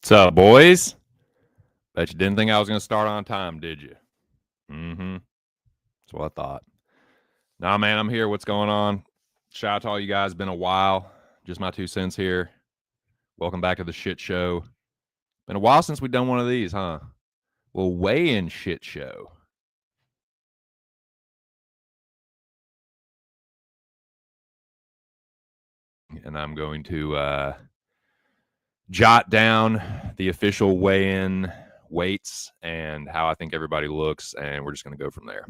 What's up, boys? Bet you didn't think I was going to start on time, did you? Mm-hmm. That's what I thought. Nah, man, I'm here. What's going on? Shout out to all you guys. Been a while. Just my 2 cents here. Welcome back to the shit show. Been a while since we've done one of these, huh? Well, weigh-in shit show. And I'm going to jot down the official weigh-in weights and how I think everybody looks, and we're just going to go from there.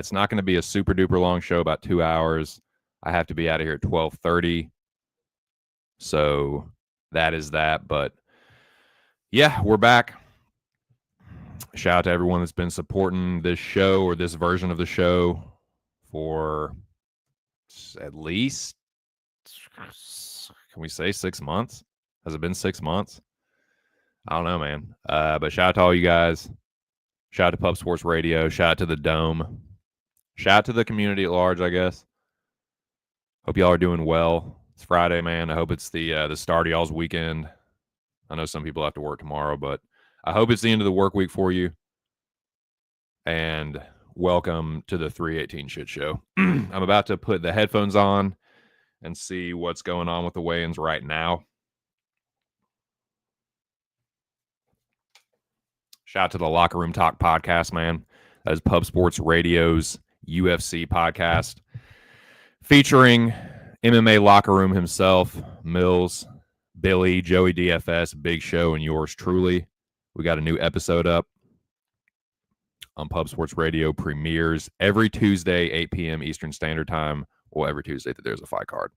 It's not going to be a super duper long show, about 2 hours. I have to be out of here at 12:30. So that is that. But yeah, we're back. Shout out to everyone that's been supporting this show or this version of the show for at least, can we say 6 months? Has it been 6 months? I don't know, man. But shout out to all you guys. Shout out to Pub Sports Radio. Shout out to the Dome. Shout out to the community at large, I guess. Hope y'all are doing well. It's Friday, man. I hope it's the start of y'all's weekend. I know some people have to work tomorrow, but I hope it's the end of the work week for you. And welcome to the 318 Shit Show. I'm about to put the headphones on and see what's going on with the weigh-ins right now. Shout out to the Locker Room Talk podcast, man. That is Pub Sports Radio's UFC podcast featuring MMA Locker Room himself, Mills, Billy, Joey DFS, Big Show, and yours truly. We got a new episode up on Pub Sports Radio. Premieres every Tuesday, 8 p.m. Eastern Standard Time. Well, every Tuesday that there's a fight card.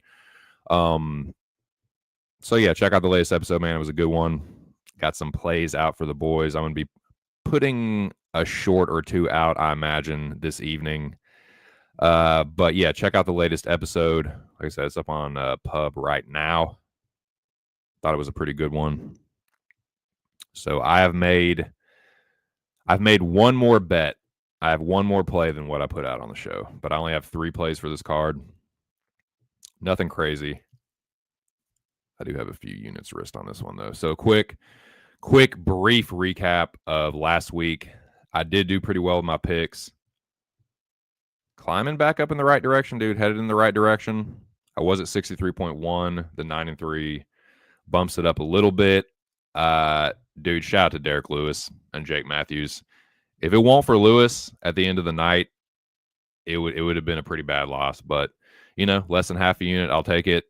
So yeah, check out the latest episode, man. It was a good one. Got some plays out for the boys. I'm going to be putting a short or two out, I imagine, this evening. But yeah, check out the latest episode. Like I said, it's up on Pub right now. Thought it was a pretty good one. So I've made one more bet. I have one more play than what I put out on the show, but I only have 3 plays for this card. Nothing crazy. I do have a few units risked on this one though. So quick brief recap of last week. I did do pretty well with my picks. Climbing back up in the right direction, dude. Headed in the right direction. I was at 63.1. The 9-3 bumps it up a little bit. Dude, shout out to Derek Lewis and Jake Matthews. If it weren't for Lewis at the end of the night, it would have been a pretty bad loss. But less than half a unit, I'll take it.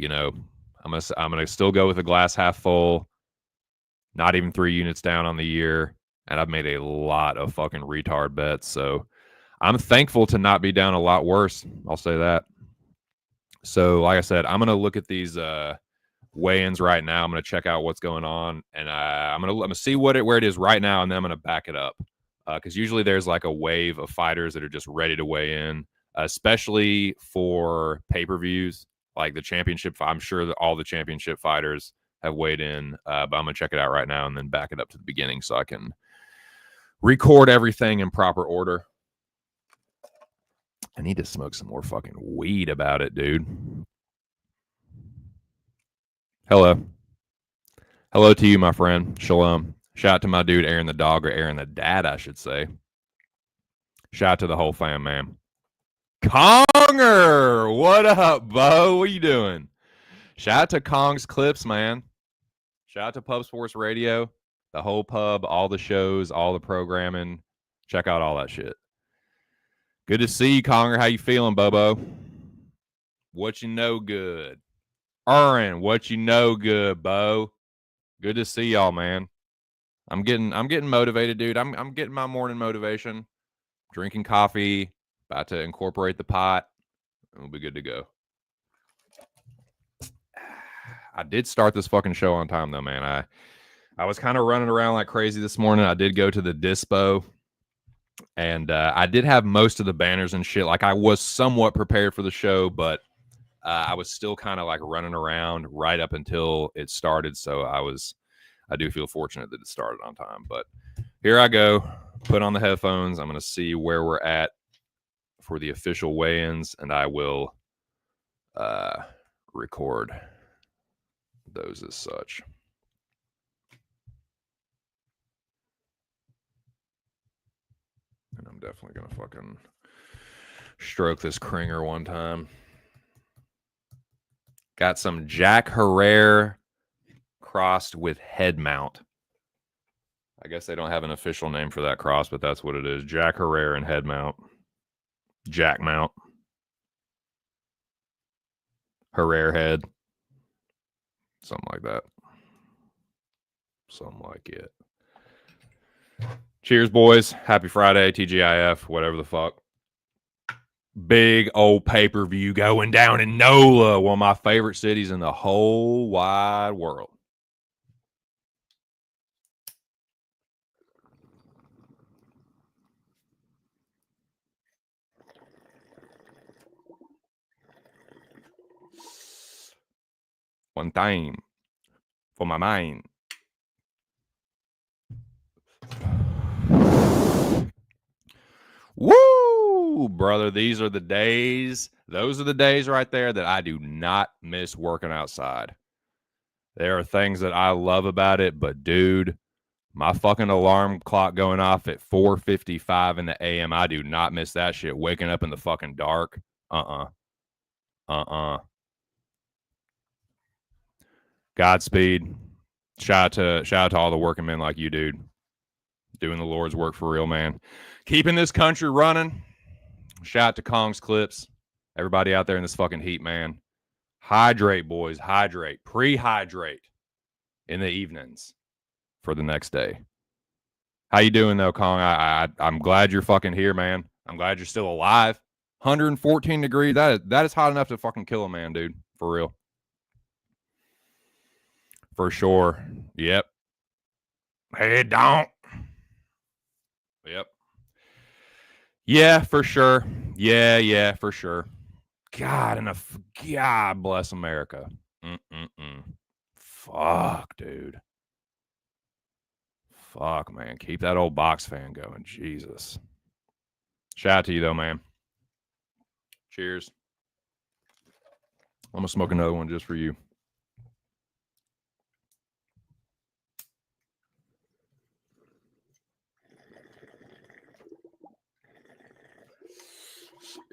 I'm gonna still go with a glass half full. Not even 3 units down on the year, and I've made a lot of fucking retard bets. So I'm thankful to not be down a lot worse. I'll say that. So, like I said, I'm gonna look at these weigh-ins right now. I'm gonna check out what's going on, and I'm gonna see where it is right now, and then I'm gonna back it up because usually there's like a wave of fighters that are just ready to weigh in, especially for pay-per-views like the championship. I'm sure that all the championship fighters have weighed in, but I'm gonna check it out right now and then back it up to the beginning so I can record everything in proper order. I need to smoke some more fucking weed about it, dude. Hello to you, my friend. Shalom. Shout out to my dude Aaron the dog, or Aaron the dad, I should say. Shout out to the whole fam, man. Conger, what up, Bo? What you doing? Shout out to Kong's Clips, man. Shout out to Pub Sports Radio, the whole pub, all the shows, all the programming. Check out all that shit. Good to see you, Conger. How you feeling, Bobo? What you know good? Aaron, what you know good, Bo? Good to see y'all, man. I'm getting motivated, dude. I'm getting my morning motivation. Drinking coffee, about to incorporate the pot, and we'll be good to go. I did start this fucking show on time though, man. I was kind of running around like crazy this morning. I did go to the dispo, and I did have most of the banners and shit. Like I was somewhat prepared for the show, but I was still kind of like running around right up until it started. So I do feel fortunate that it started on time. But here I go. Put on the headphones. I'm going to see where we're at for the official weigh-ins, and I will record those as such. I'm definitely gonna fucking stroke this Kringer one time. Got some Jack Herrera crossed with head mount. I guess they don't have an official name for that cross, but that's what it is. Jack Herrera and head mount. Jack mount. Herrera head. Something like that. Something like it. Cheers, boys. Happy Friday, TGIF, whatever the fuck. Big old pay-per-view going down in NOLA, one of my favorite cities in the whole wide world. One time for my mind. Woo, brother. These are the days. Those are the days right there that I do not miss working outside. There are things that I love about it, but dude, my fucking alarm clock going off at 4:55 in the AM, I do not miss that shit. Waking up in the fucking dark. Godspeed. Shout out to all the working men like you, dude. Doing the Lord's work for real, man. Keeping this country running. Shout out to Kong's Clips. Everybody out there in this fucking heat, man. Hydrate, boys. Hydrate. Pre-hydrate in the evenings for the next day. How you doing, though, Kong? I'm glad you're fucking here, man. I'm glad you're still alive. 114 degrees. That is hot enough to fucking kill a man, dude. For real. For sure. Yep. Hey, don't. Yep. Yeah, for sure. Yeah, for sure. God bless America. Fuck, dude. Fuck, man. Keep that old box fan going. Jesus. Shout out to you, though, man. Cheers. I'm going to smoke another one just for you.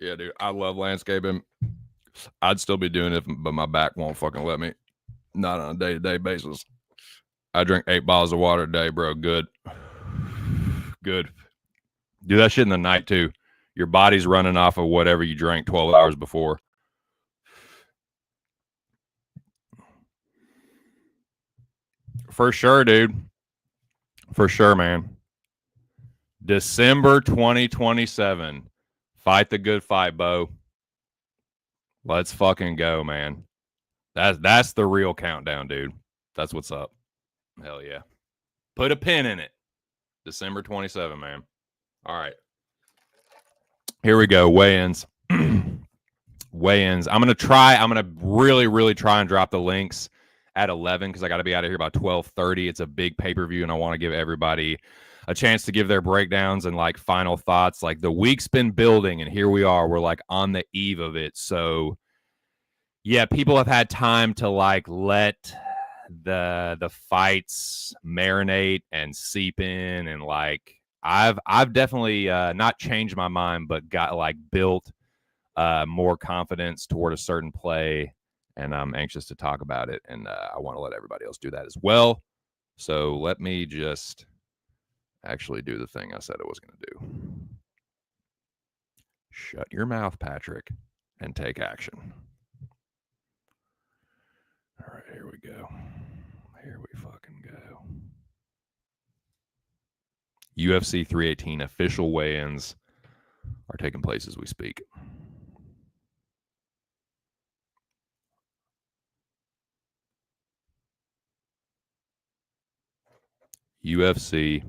Yeah, dude. I love landscaping. I'd still be doing it, but my back won't fucking let me. Not on a day-to-day basis. I drink 8 bottles of water a day, bro. Good. Good. Do that shit in the night, too. Your body's running off of whatever you drank 12 hours before. For sure, dude. For sure, man. December 2027. Fight the good fight, Bo. Let's fucking go, man. That's the real countdown, dude. That's what's up. Hell yeah. Put a pin in it. December 27, man. All right. Here we go. Weigh-ins. Weigh-ins. I'm going to really, really try and drop the links at 11 because I got to be out of here by 12:30. It's a big pay-per-view, and I want to give everybody a chance to give their breakdowns and like final thoughts. Like the week's been building, and here we are. We're like on the eve of it. So yeah, people have had time to like let the fights marinate and seep in, and like I've definitely not changed my mind, but got like built more confidence toward a certain play, and I'm anxious to talk about it, and I want to let everybody else do that as well. So let me just actually do the thing I said I was going to do. Shut your mouth, Patrick, and take action. All right, here we go. Here we fucking go. UFC 318 official weigh-ins are taking place as we speak. UFC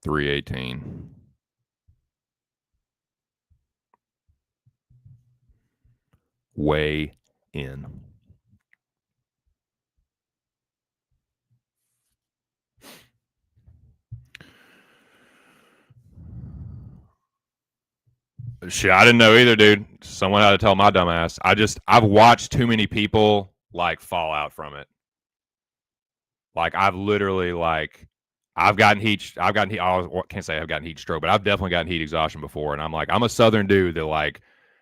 318. Weigh in. Shit, I didn't know either, dude. Someone had to tell my dumb ass. I've watched too many people like fall out from it. Like I've literally like I've gotten heat. I can't say I've gotten heat stroke, but I've definitely gotten heat exhaustion before. And I'm a Southern dude that like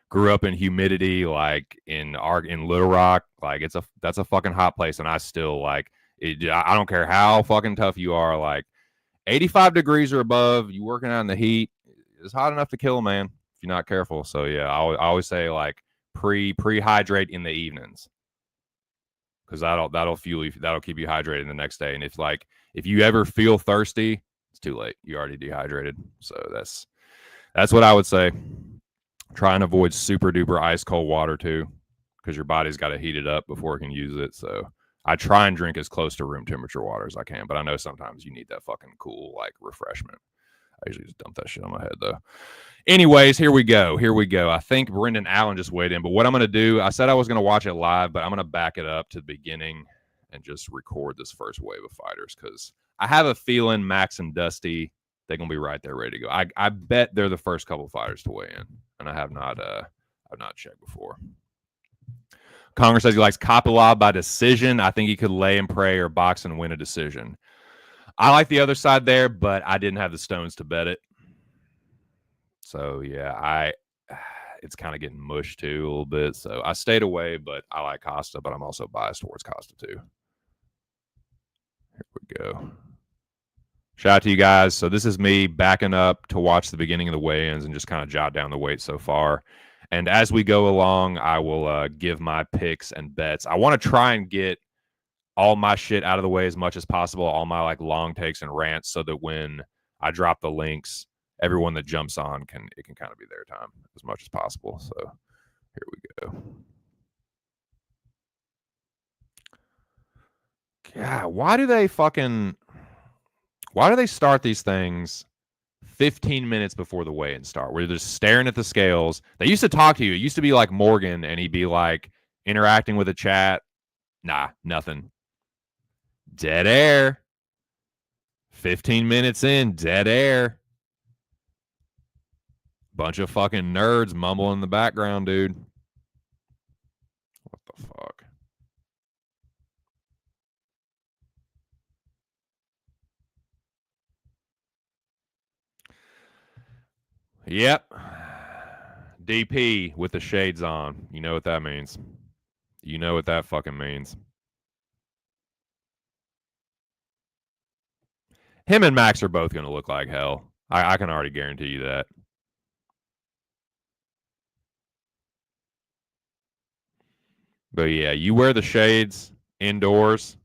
grew up in humidity, like in Little Rock. Like that's a fucking hot place, and I still like it. I don't care how fucking tough you are. Like 85 degrees or above, you working out in the heat, it's hot enough to kill a man if you're not careful. So yeah, I always say like pre-hydrate in the evenings, because that'll fuel you, that'll keep you hydrated the next day. And if you ever feel thirsty, it's too late. You already dehydrated. So that's what I would say. Try and avoid super duper ice cold water too, because your body's got to heat it up before it can use it. So I try and drink as close to room temperature water as I can, but I know sometimes you need that fucking cool like refreshment. I usually just dump that shit on my head though. Anyways, here we go. I think Brendan Allen just weighed in, but what I'm going to do, I said I was going to watch it live, but I'm going to back it up to the beginning and just record this first wave of fighters, because I have a feeling Max and Dusty, they're going to be right there ready to go. I bet they're the first couple fighters to weigh in, and I've not checked before. Conger says he likes Kopylov by decision. I think he could lay and pray or box and win a decision. I like the other side there, but I didn't have the stones to bet it. So yeah, it's kind of getting mushed too a little bit. So I stayed away, but I like Costa, but I'm also biased towards Costa too. Here we go. Shout out to you guys. So this is me backing up to watch the beginning of the weigh-ins and just kind of jot down the weight so far. And as we go along, I will give my picks and bets. I want to try and get all my shit out of the way as much as possible, all my like long takes and rants, so that when I drop the links, everyone that jumps on can kind of be their time as much as possible. So here we go. Yeah, why do they start these things 15 minutes before the weigh-in start, where they're just staring at the scales? They used to talk to you. It used to be like Morgan, and he'd be like interacting with the chat. Nah, nothing. Dead air. 15 minutes in, dead air. Bunch of fucking nerds mumbling in the background, dude. What the fuck? Yep. DP with the shades on. You know what that means. You know what that fucking means. Him and Max are both going to look like hell. I can already guarantee you that. But yeah, you wear the shades indoors.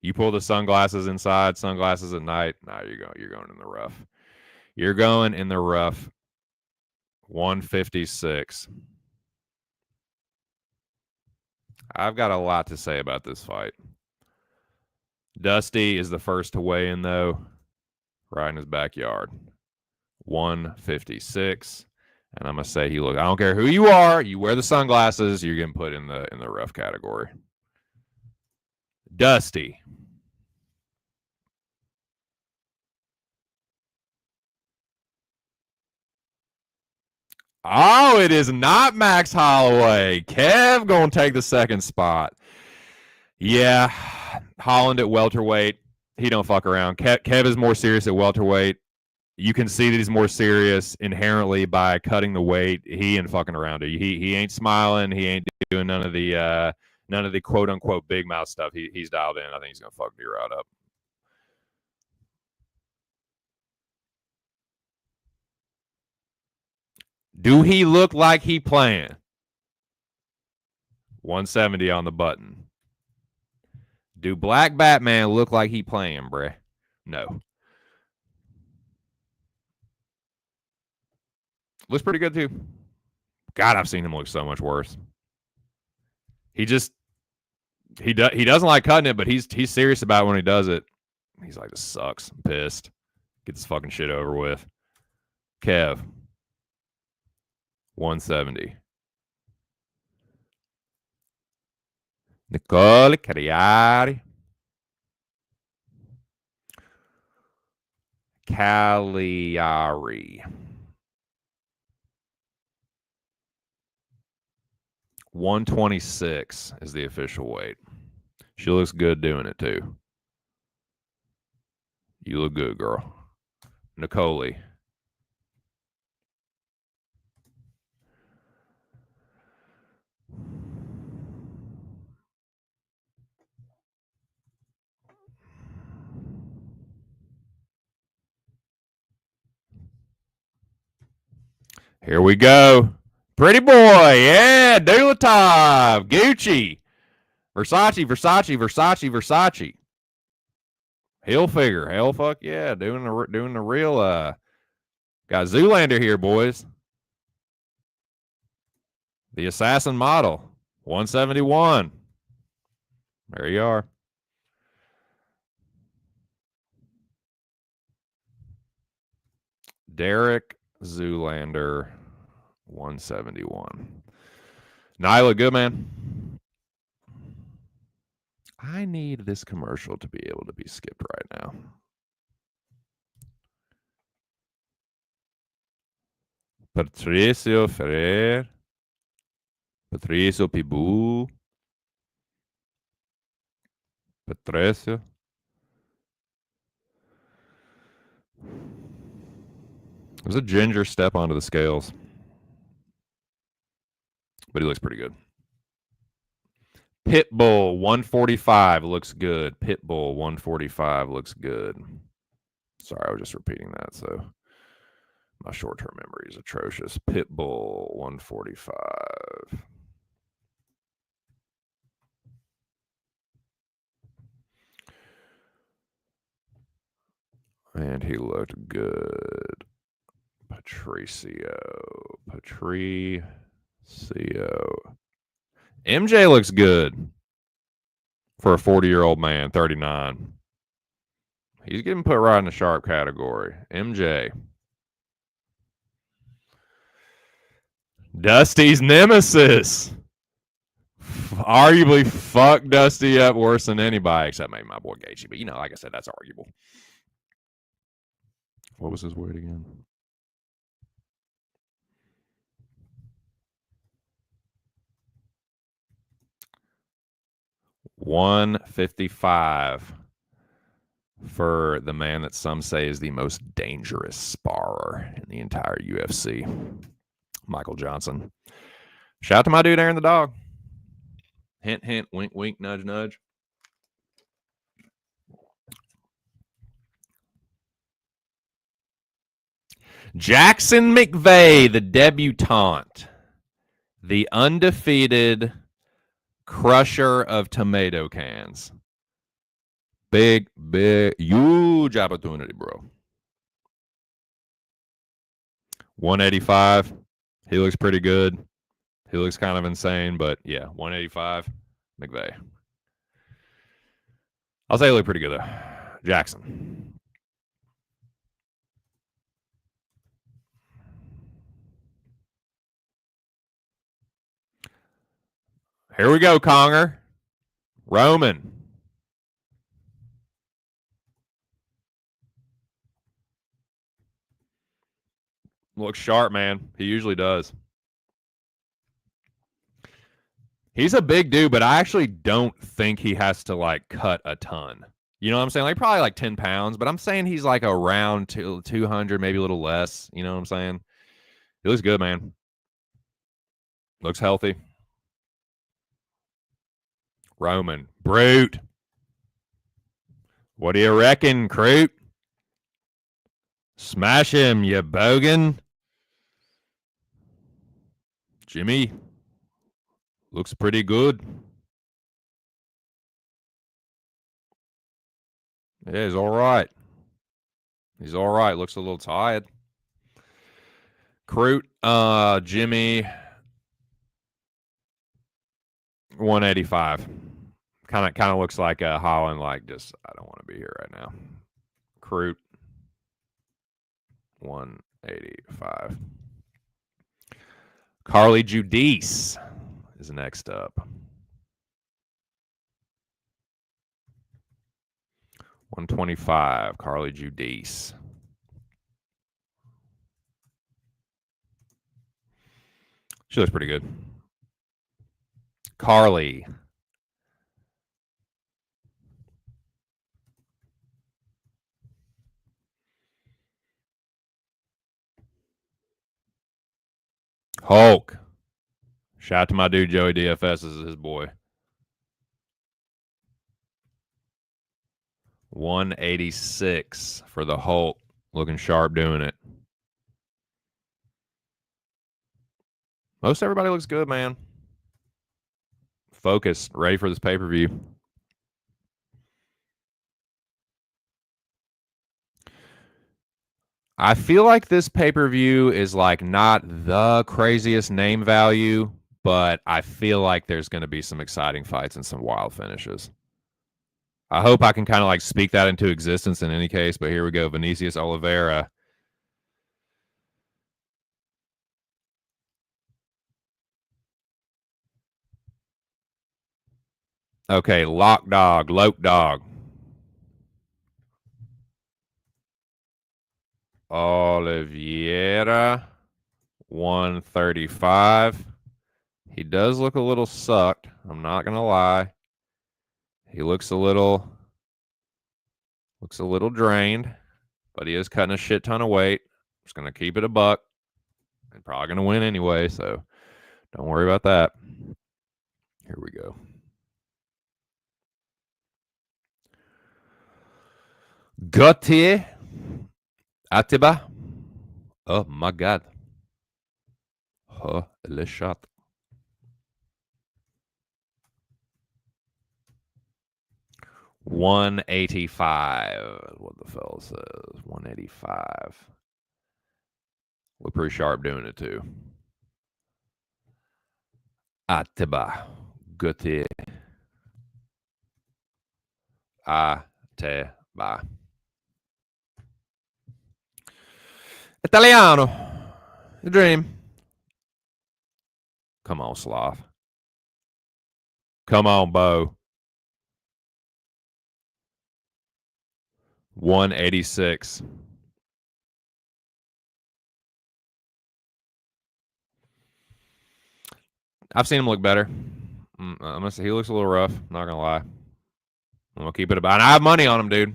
You pull the sunglasses inside, sunglasses at night. Nah, you're going in the rough. You're going in the rough. 156. I've got a lot to say about this fight. Dusty is the first to weigh in, though, right in his backyard. 156. And I'm going to say I don't care who you are, you wear the sunglasses, you're getting put in the rough category. Dusty. Oh, it is not Max Holloway. Kev going to take the second spot. Yeah, Holland at welterweight. He don't fuck around. Kev is more serious at welterweight. You can see that he's more serious inherently by cutting the weight. He ain't fucking around. He ain't smiling. He ain't doing none of the quote unquote big mouth stuff. He's dialed in. I think he's gonna fuck D-Rod up. Do he look like he playing? 170 on the button. Do Black Batman look like he playing, bruh? No. Looks pretty good too. God, I've seen him look so much worse. He doesn't like cutting it, but he's serious about it when he does it. He's like, this sucks. I'm pissed. Get this fucking shit over with. Kev. 170. Nicole Cagliari. Cagliari. 126 is the official weight. She looks good doing it too. You look good, girl. Nicole. Here we go. Pretty boy. Yeah. Dulatov. Gucci. Versace. Hilfiger. Hell fuck yeah. Doing the real got Zoolander here, boys. The assassin model. 171. There you are. Derek Zoolander. 171. Nyla, good man. I need this commercial to be able to be skipped right now. Patricio Ferrer. Patricio Pibu. Patricio. It was a ginger step onto the scales. But he looks pretty good. Pitbull 145 looks good. Pitbull 145 looks good. Sorry, I was just repeating that. So my short-term memory is atrocious. Pitbull 145. And he looked good. Patricio. MJ looks good for a 40-year-old man, 39. He's getting put right in the sharp category. MJ. Dusty's nemesis. Arguably fucked Dusty up worse than anybody, except maybe my boy Gaethje. But, like I said, that's arguable. What was his weight again? $155 for the man that some say is the most dangerous sparrer in the entire UFC, Michael Johnson. Shout out to my dude Aaron the dog. Hint, hint, wink, wink, nudge, nudge. Jackson McVeigh, the debutante, the undefeated crusher of tomato cans. Big, huge opportunity, bro. 185. He looks pretty good. He looks kind of insane, but yeah, 185. McVeigh. I'll say he looked pretty good, though. Jackson. Here we go, Conger. Roman. Looks sharp, man. He usually does. He's a big dude, but I actually don't think he has to, cut a ton. You know what I'm saying? Probably 10 pounds, but I'm saying he's around 200, maybe a little less. You know what I'm saying? He looks good, man. Looks healthy. Roman. Brute. What do you reckon, Crute? Smash him, you bogan. Jimmy. Looks pretty good. Yeah, he's all right. He's all right. Looks a little tired. Crute, Jimmy, 185. Kind of looks like Holland, I don't want to be here right now. Crute, 185. Carly Judice is next up. 125, Carly Judice. She looks pretty good. Carly. Hulk. Shout out to my dude Joey DFS. This is his boy. 186 for the Hulk. Looking sharp doing it. Most everybody looks good, man. Focused, ready for this pay-per-view. I feel like this pay-per-view is like not the craziest name value, but I feel like there's going to be some exciting fights and some wild finishes. I hope I can kind of like speak that into existence in any case, but here we go. Vinicius Oliveira. Okay, Lock Dog. 135. He does look a little sucked. I'm not going to lie. He looks a little drained, but he is cutting a shit ton of weight. Just going to keep it a buck. And probably going to win anyway, so don't worry about that. Here we go. Gautier Atiba. Oh my God. Le shot. $185. What the fella says. 185. We're pretty sharp doing it too. Atiba. Gautier. Atiba. Italiano. The dream. Come on, Sloth. Come on, Bo. 186. I've seen him look better. I'm gonna say he looks a little rough. Not gonna lie. I'm gonna keep it about. And I have money on him, dude.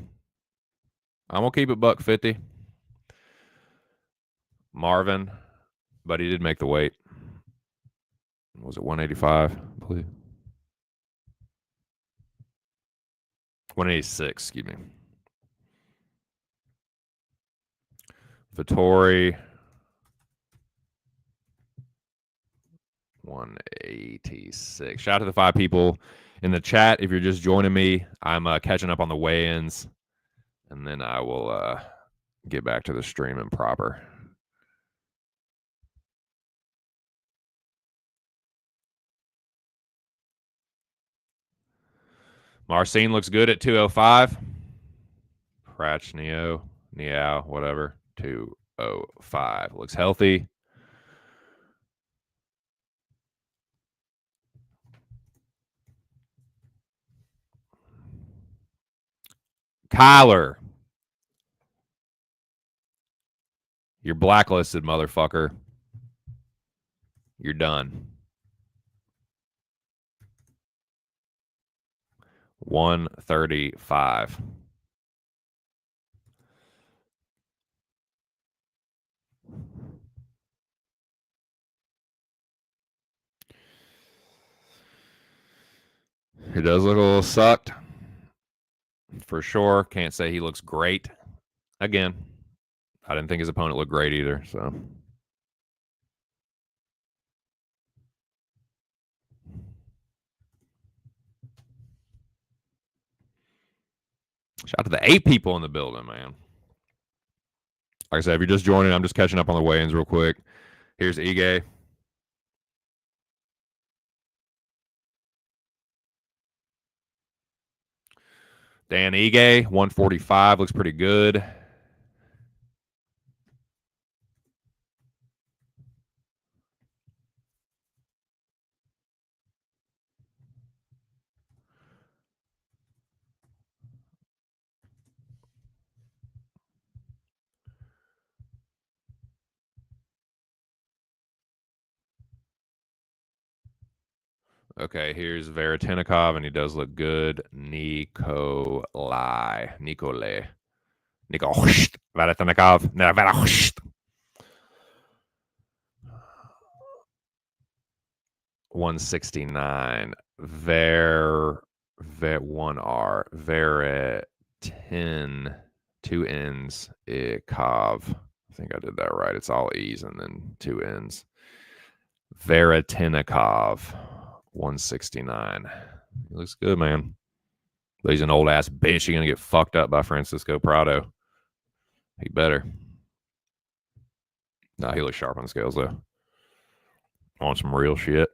I'm gonna keep it $150. Marvin, but he did make the weight. Was it 185? Please. 186. Excuse me. Vittori. 186. Shout out to the 5 people in the chat. If you're just joining me, I'm catching up on the weigh-ins, and then I will get back to the streaming proper. Marcin looks good at 205. Pratch, Neo, whatever. 205. Looks healthy. Kyler. You're blacklisted, motherfucker. You're done. 135. He does look a little sucked. For sure. Can't say he looks great. Again, I didn't think his opponent looked great either, so. Shout out to the 8 people in the building, man. Like I said, if you're just joining, I'm just catching up on the weigh-ins real quick. Here's Ige. Dan Ige, 145, looks pretty good. Okay, here's Veritenikov, and he does look good. Nikolai. Veritenikov. 169. Ver 1R. Ver 10. 2 N's. Kov. I think I did that right. It's all E's and then 2 N's. Veretinikov. 169. He looks good, man. But he's an old ass bitch. He's going to get fucked up by Francisco Prado. He better. Nah, he looks sharp on the scales, though. On some real shit.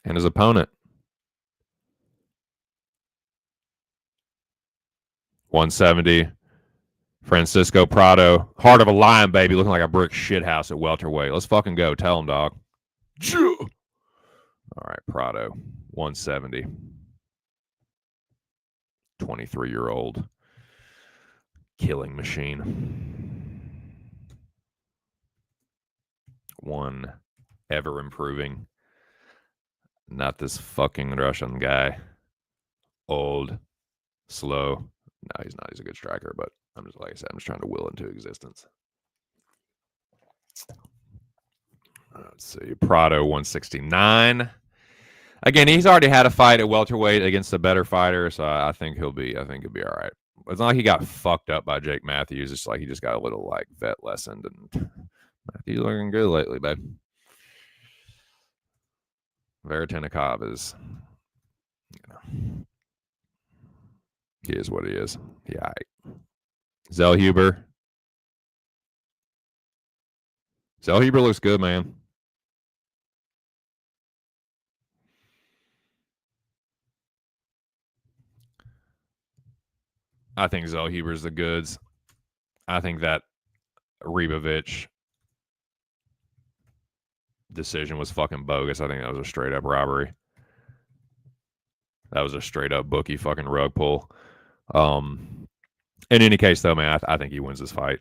And his opponent, 170. Francisco Prado. Heart of a lion, baby. Looking like a brick shithouse at welterweight. Let's fucking go. Tell him, dog. All right, Prado. 170. 23-year-old killing machine. One ever improving. Not this fucking Russian guy. Old. Slow. No, he's not. He's a good striker, but I'm just, like I said, I'm just trying to will into existence. Let's see. Prado 169. Again, he's already had a fight at welterweight against a better fighter, so I think he'll be all right. It's not like he got fucked up by Jake Matthews. It's like he just got a little like vet lessened, and Matthews looking good lately, babe. Veretinikov is, he is what he is. Yeah. Zellhuber. Zellhuber looks good, man. I think Zellhuber's the goods. I think that Rebovich decision was fucking bogus. I think that was a straight up robbery. That was a straight up bookie fucking rug pull. In any case, though, man, I think he wins this fight.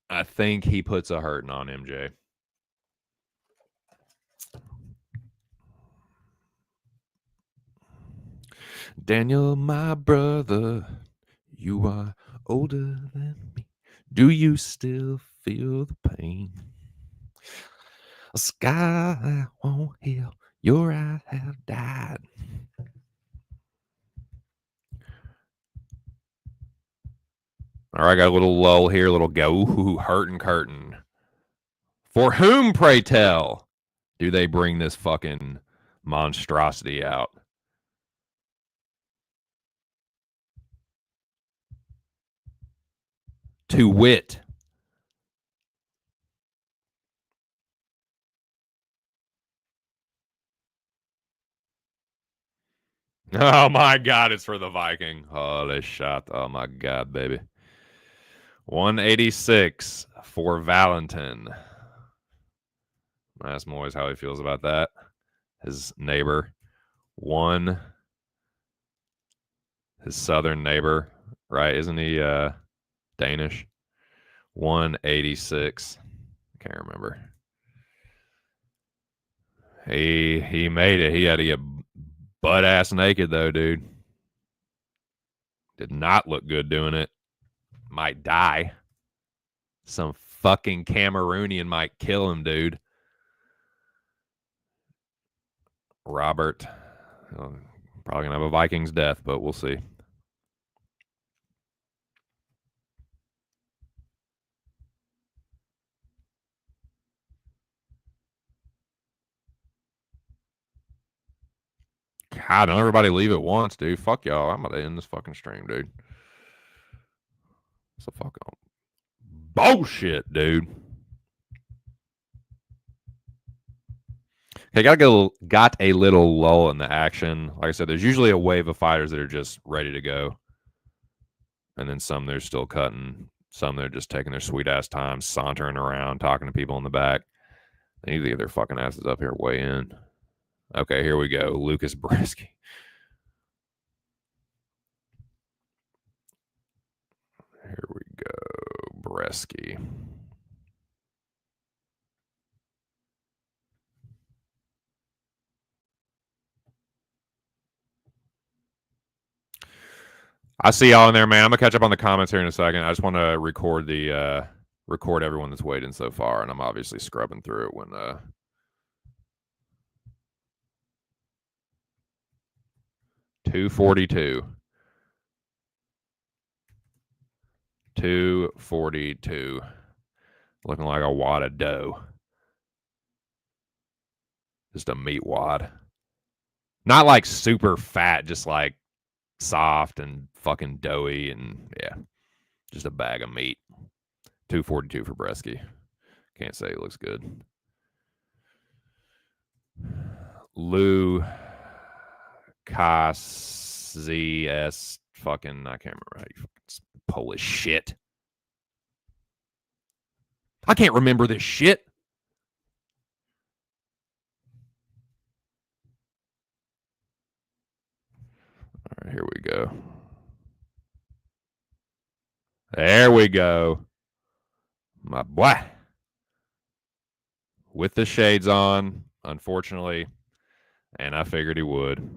I think he puts a hurting on MJ. Daniel, my brother, you are older than me. Do you still feel the pain? A sky that won't heal, your eyes have died. All right, got a little lull here, a little go. Ooh, hurting curtain. For whom, pray tell, do they bring this fucking monstrosity out? To wit, oh my God, it's for the Viking. Holy shot. Oh my God, baby. 186 for Valentin. Ask Moiz how he feels about that. His neighbor. His southern neighbor, right? Isn't he Danish? 186. Can't remember. He made it. He had to get butt ass naked though, dude. Did not look good doing it. Might die. Some fucking Cameroonian might kill him, dude. Robert. Probably gonna have a Vikings death, but we'll see. God, don't everybody leave at once, dude. Fuck y'all. I'm gonna end this fucking stream, dude. It's a fucking bullshit, dude. Okay, got a little lull in the action. Like I said, there's usually a wave of fighters that are just ready to go. And then some they're still cutting. Some they're just taking their sweet ass time, sauntering around, talking to people in the back. They need to get their fucking asses up here way in. Okay, here we go. Lucas Bresky. Here we go. Bresky. I see y'all in there, man. I'm gonna catch up on the comments here in a second. I just want to record the record everyone that's weighed in so far, and I'm obviously scrubbing through it when 242. 242. Looking like a wad of dough. Just a meat wad. Not like super fat, just like soft and fucking doughy, and yeah, just a bag of meat. 242 for Bresky. Can't say it looks good. Lou Kaszs fucking, I can't remember how you fucking Polish shit. I can't remember this shit. All right, here we go. There we go. My boy. With the shades on, unfortunately, and I figured he would.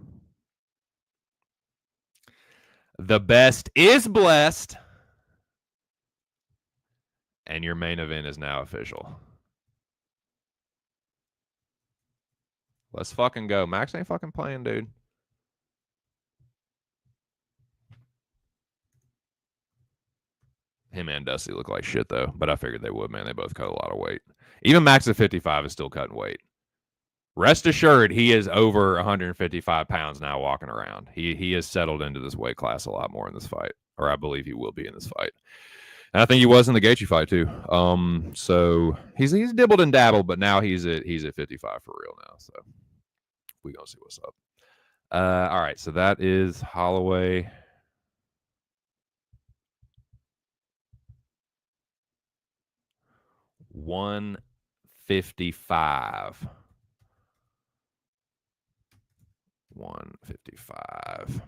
The best is blessed, and your main event is now official. Let's fucking go. Max ain't fucking playing, dude. Him and Dusty look like shit, though, but I figured they would, man. They both cut a lot of weight. Even Max at 55 is still cutting weight. Rest assured, he is over 155 pounds now walking around. He has settled into this weight class a lot more in this fight, or I believe he will be in this fight. And I think he was in the Gaethje fight too. So he's dibbled and dabbled, but now he's at 55 for real now. So we gonna see what's up. All right, so that is Holloway. $155. 155.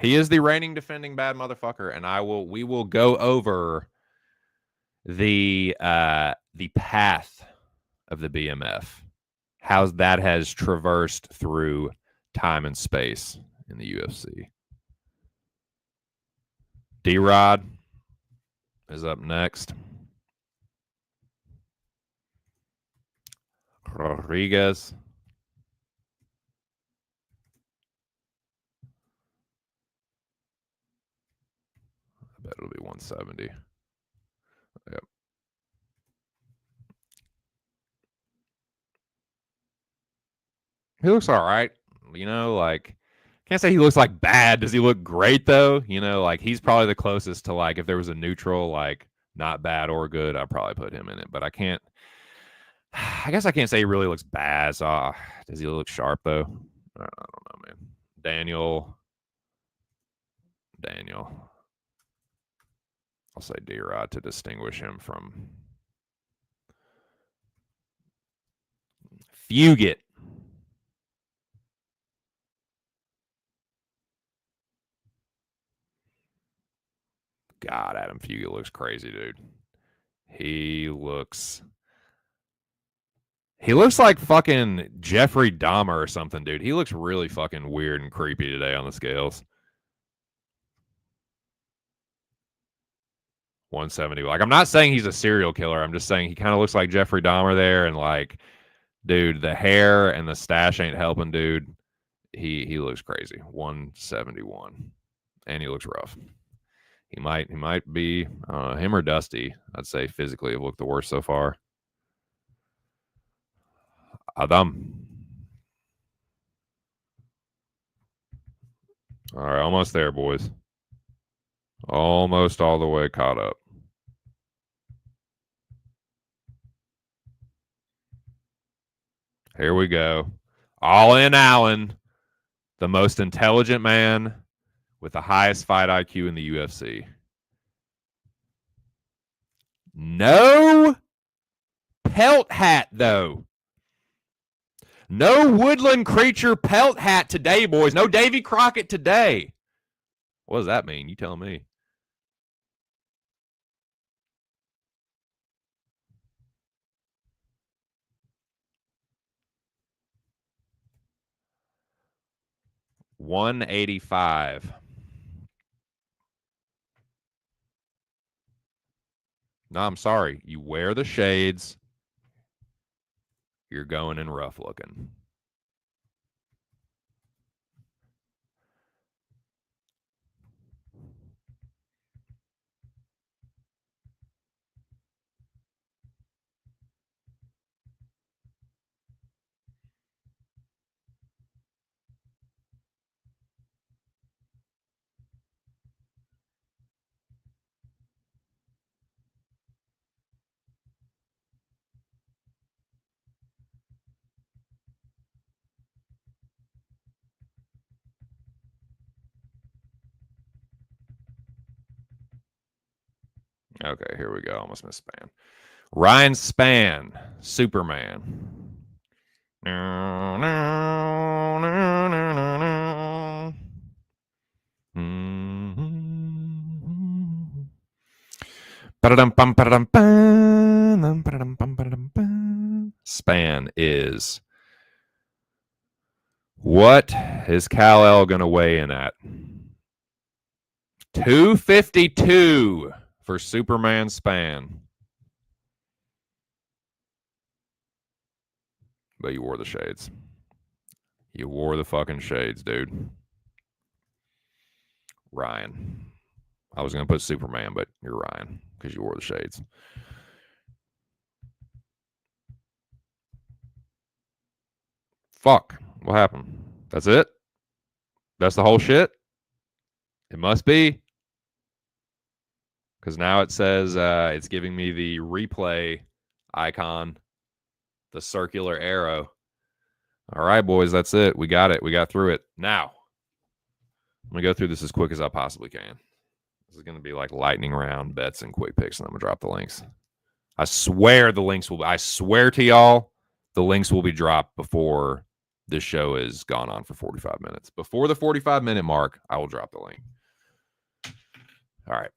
He is the reigning defending bad motherfucker, and we will go over the path of the BMF, how that has traversed through time and space in the UFC. D-Rod is up next. Rodriguez. I bet it'll be 170. Yep. He looks all right. You know, like, can't say he looks like bad. Does he look great, though? You know, like, he's probably the closest to, like, if there was a neutral, like, not bad or good, I'd probably put him in it. But I guess I can't say he really looks bad. So, does he look sharp, though? I don't know, man. Daniel. I'll say D-Rod to distinguish him from Fugit. God, Adam Fugit looks crazy, dude. He looks like fucking Jeffrey Dahmer or something, dude. He looks really fucking weird and creepy today on the scales. 170. Like, I'm not saying he's a serial killer. I'm just saying he kind of looks like Jeffrey Dahmer there, and like, dude, the hair and the stash ain't helping, dude. He looks crazy. 171, and he looks rough. He might be him or Dusty. I'd say physically have looked the worst so far. Adam. All right, almost there, boys. Almost all the way caught up. Here we go. All in Allen, the most intelligent man with the highest fight IQ in the UFC. No pelt hat, though. No woodland creature pelt hat today, boys. No Davy Crockett today. What does that mean? You tell me. $185. No, I'm sorry. You wear the shades. You're going in rough looking. Okay, here we go. Almost missed Span. Ryan Span, Superman. Span is, what is Kal-El going to weigh in at? 252 for Superman Span. But you wore the shades. You wore the fucking shades, dude. Ryan. I was going to put Superman, but you're Ryan because you wore the shades. Fuck. What happened? That's it? That's the whole shit? It must be. Because now it says it's giving me the replay icon, the circular arrow. All right, boys, that's it. We got it. We got through it. Now, I'm going to go through this as quick as I possibly can. This is going to be like lightning round bets and quick picks, and I'm going to drop the links. I swear the links will. I swear to y'all, the links will be dropped before this show is gone on for 45 minutes. Before the 45-minute mark, I will drop the link. All right.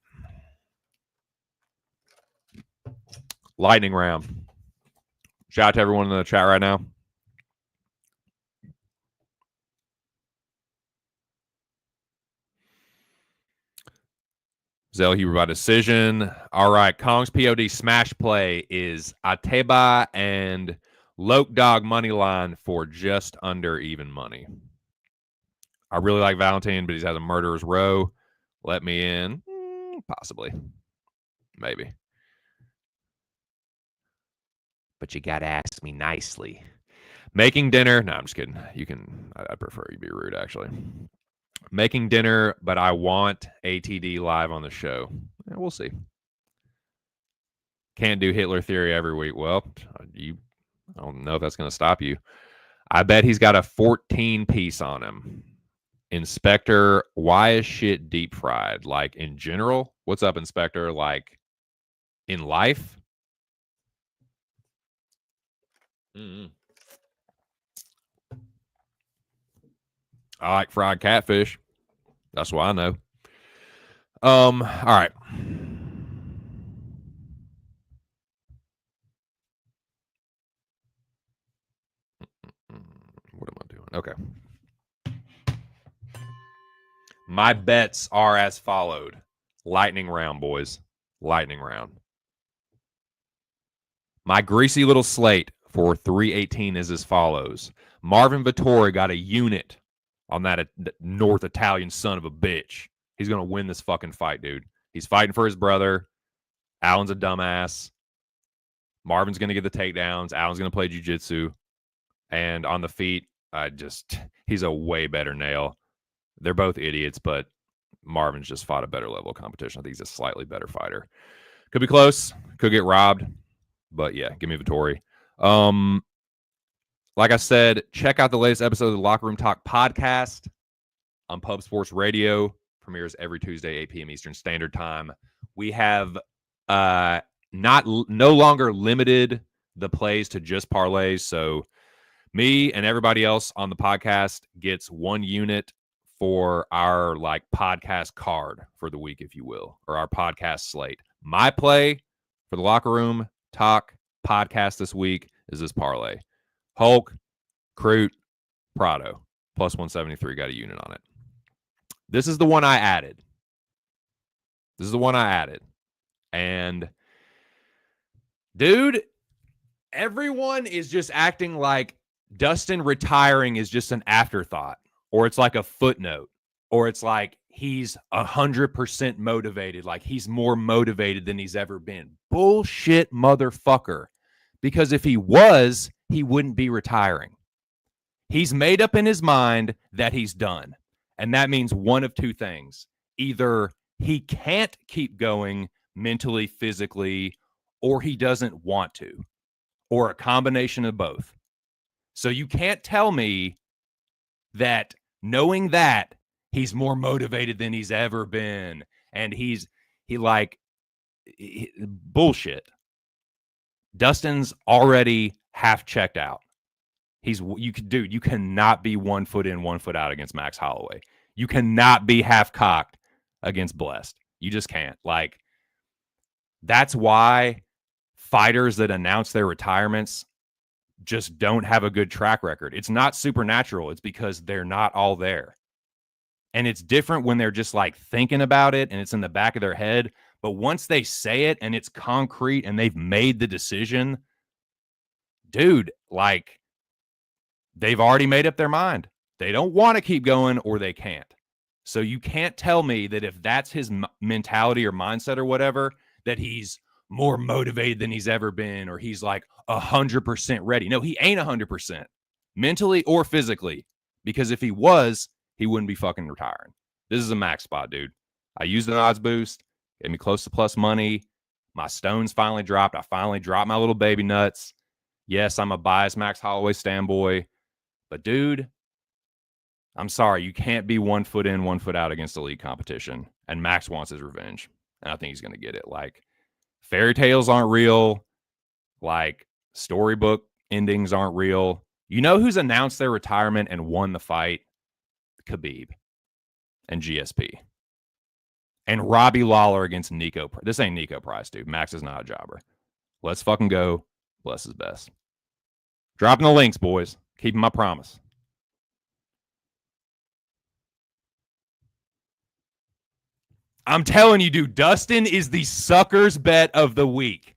Lightning round. Shout out to everyone in the chat right now. Zell Huber by decision. All right. Kong's POD smash play is Ateba and Loke Dog money line for just under even money. I really like Valentine, but he has a murderer's row. Let me in. Possibly. Maybe. But you got to ask me nicely. Making dinner. No, I'm just kidding. You can. I prefer you be rude, actually. Making dinner, but I want ATD live on the show. Yeah, we'll see. Can't do Hitler Theory every week. Well, I don't know if that's going to stop you. I bet he's got a 14-piece on him. Inspector, why is shit deep fried? Like in general? What's up, Inspector? Like in life? I like fried catfish. That's what I know. All right. What am I doing? Okay. My bets are as followed. Lightning round, boys. Lightning round. My greasy little slate for 318 is as follows. Marvin Vettori got a unit on that North Italian son of a bitch. He's going to win this fucking fight, dude. He's fighting for his brother. Allen's a dumbass. Marvin's going to get the takedowns. Allen's going to play jiu-jitsu. And on the feet, he's a way better nail. They're both idiots, but Marvin's just fought a better level of competition. I think he's a slightly better fighter. Could be close. Could get robbed. But yeah, give me Vettori. Like I said, check out the latest episode of the Locker Room Talk podcast on Pub Sports Radio. Premieres every Tuesday, 8 p.m. Eastern Standard Time. We have no longer limited the plays to just parlays. So me and everybody else on the podcast gets one unit for our like podcast card for the week, if you will, or our podcast slate. My play for the Locker Room Talk podcast this week is this parlay. Hulk, Crute, Prado, plus 173, got a unit on it. This is the one I added. And Dude, everyone is just acting like Dustin retiring is just an afterthought, or it's like a footnote, or it's like he's 100% motivated, like he's more motivated than he's ever been. Bullshit, motherfucker. Because if he was, he wouldn't be retiring. He's made up in his mind that he's done. And that means one of two things. Either he can't keep going mentally, physically, or he doesn't want to, or a combination of both. So you can't tell me that knowing that he's more motivated than he's ever been and bullshit. Dustin's already half checked out. You cannot be 1 foot in, 1 foot out against Max Holloway. You cannot be half cocked against Blessed. You just can't. Like, that's why fighters that announce their retirements just don't have a good track record. It's not supernatural. It's because they're not all there. And it's different when they're just like thinking about it and it's in the back of their head. But once they say it and it's concrete and they've made the decision, dude, like, they've already made up their mind. They don't want to keep going or they can't. So you can't tell me that if that's his mentality or mindset or whatever, that he's more motivated than he's ever been, or he's like 100% ready. No, he ain't 100% mentally or physically, because if he was, he wouldn't be fucking retiring. This is a max spot, dude. I used an odds boost, gave me close to plus money. My stones finally dropped. I finally dropped my little baby nuts. Yes, I'm a biased Max Holloway standboy, but dude, I'm sorry, you can't be 1 foot in, 1 foot out against elite competition. And Max wants his revenge, and I think he's going to get it. Like, fairy tales aren't real. Like, storybook endings aren't real. You know who's announced their retirement and won the fight? Khabib and GSP. And Robbie Lawler against Nico. This ain't Nico Price, dude. Max is not a jobber. Let's fucking go. Bless his best. Dropping the links, boys. Keeping my promise. I'm telling you, dude, Dustin is the sucker's bet of the week.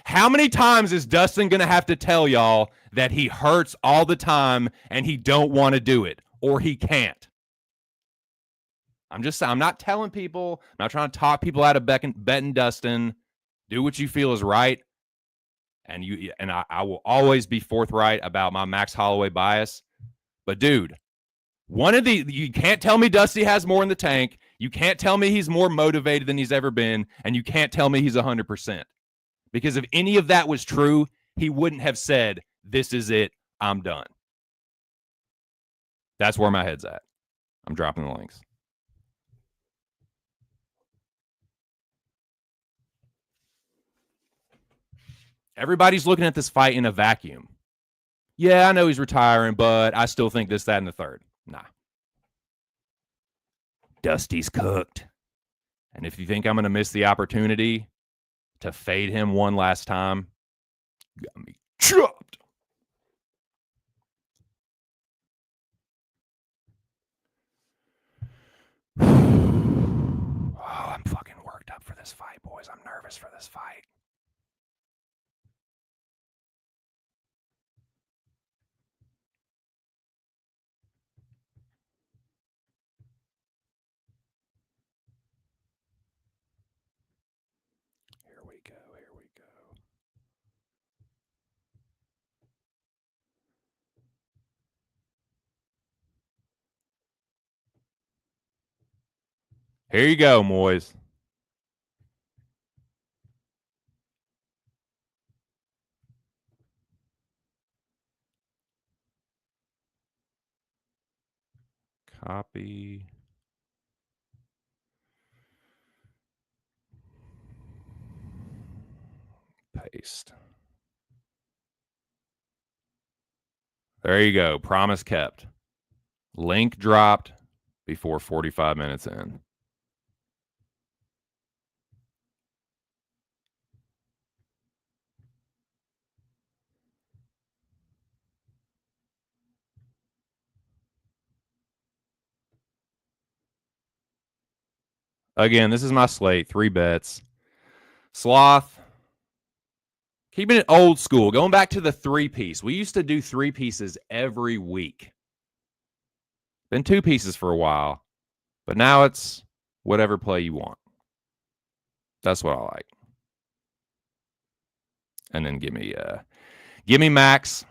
How many times is Dustin going to have to tell y'all that he hurts all the time and he don't want to do it or he can't? I'm not telling people, I'm not trying to talk people out of betting Dustin. Do what you feel is right. And I will always be forthright about my Max Holloway bias. But dude, you can't tell me Dusty has more in the tank. You can't tell me he's more motivated than he's ever been. And you can't tell me he's 100%. Because if any of that was true, he wouldn't have said, this is it, I'm done. That's where my head's at. I'm dropping the links. Everybody's looking at this fight in a vacuum. Yeah, I know he's retiring, but I still think this, that, and the third. Nah. Dusty's cooked. And if you think I'm going to miss the opportunity to fade him one last time, you got me chopped. Oh, I'm fucking worked up for this fight, boys. I'm nervous for this fight. Here we go. Here you go, Moiz. Copy. Paste. There you go. Promise kept. Link dropped before 45 minutes in. Again, this is my slate. 3 bets. Sloth. Keeping it old school. Going back to the 3-piece. We used to do 3 pieces every week. Been 2 pieces for a while. But now it's whatever play you want. That's what I like. And then give me Max.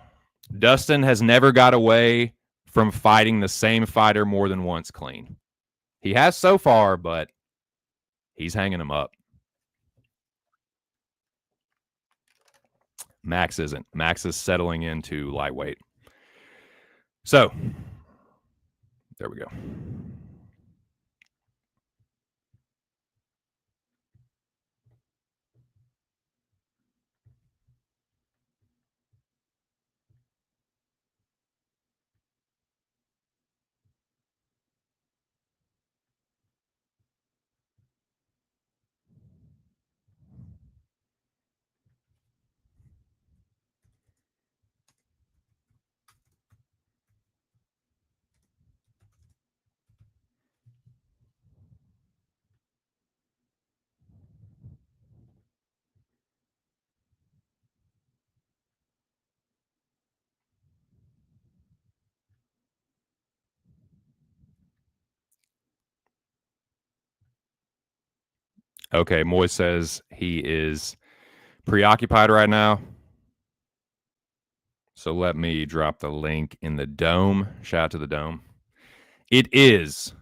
Dustin has never got away from fighting the same fighter more than once clean. He has so far, but he's hanging him up. Max isn't. Max is settling into lightweight. So, there we go. Okay, Moiz says he is preoccupied right now. So let me drop the link in the Dome. Shout out to the Dome. It is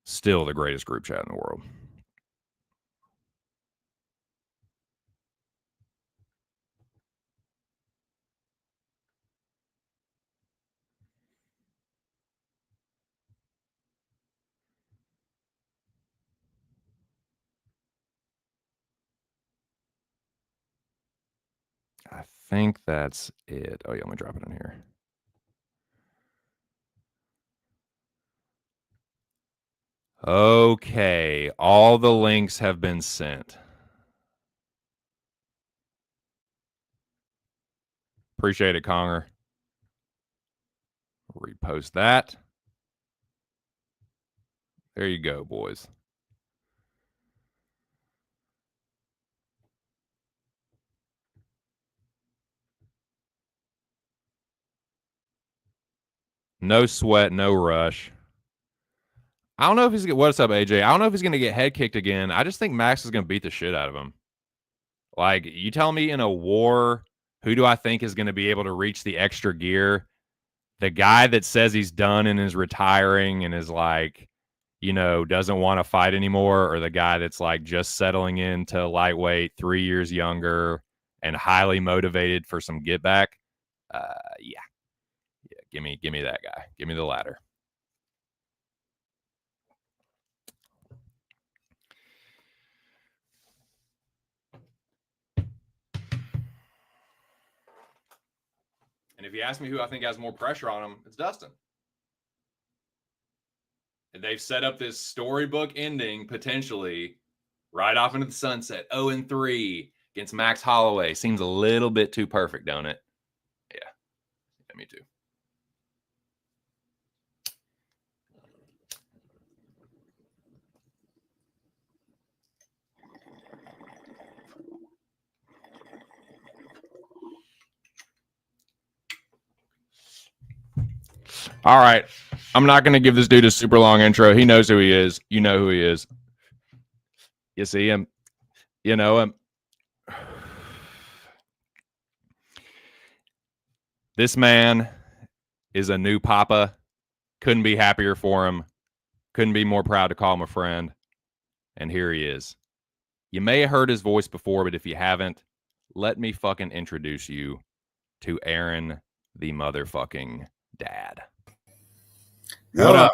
still the greatest group chat in the world. I think that's it. Oh, yeah, let me drop it in here. Okay, all the links have been sent. Appreciate it, Conger. Repost that. There you go, boys. No sweat, no rush. I don't know if he's going to... What's up, AJ? I don't know if he's going to get head kicked again. I just think Max is going to beat the shit out of him. Like, you tell me in a war, who do I think is going to be able to reach the extra gear? The guy that says he's done and is retiring and is like, you know, doesn't want to fight anymore, or the guy that's like just settling into lightweight, 3 years younger and highly motivated for some get back? Yeah. Give me that guy. Give me the latter. And if you ask me who I think has more pressure on him, it's Dustin. And they've set up this storybook ending potentially right off into the sunset. 0-3 against Max Holloway. Seems a little bit too perfect, don't it? Yeah, me too. All right. I'm not going to give this dude a super long intro. He knows who he is. You know who he is. You see him. You know him. This man is a new papa. Couldn't be happier for him. Couldn't be more proud to call him a friend. And here he is. You may have heard his voice before, but if you haven't, let me fucking introduce you to Aaron, the motherfucking dad. What up?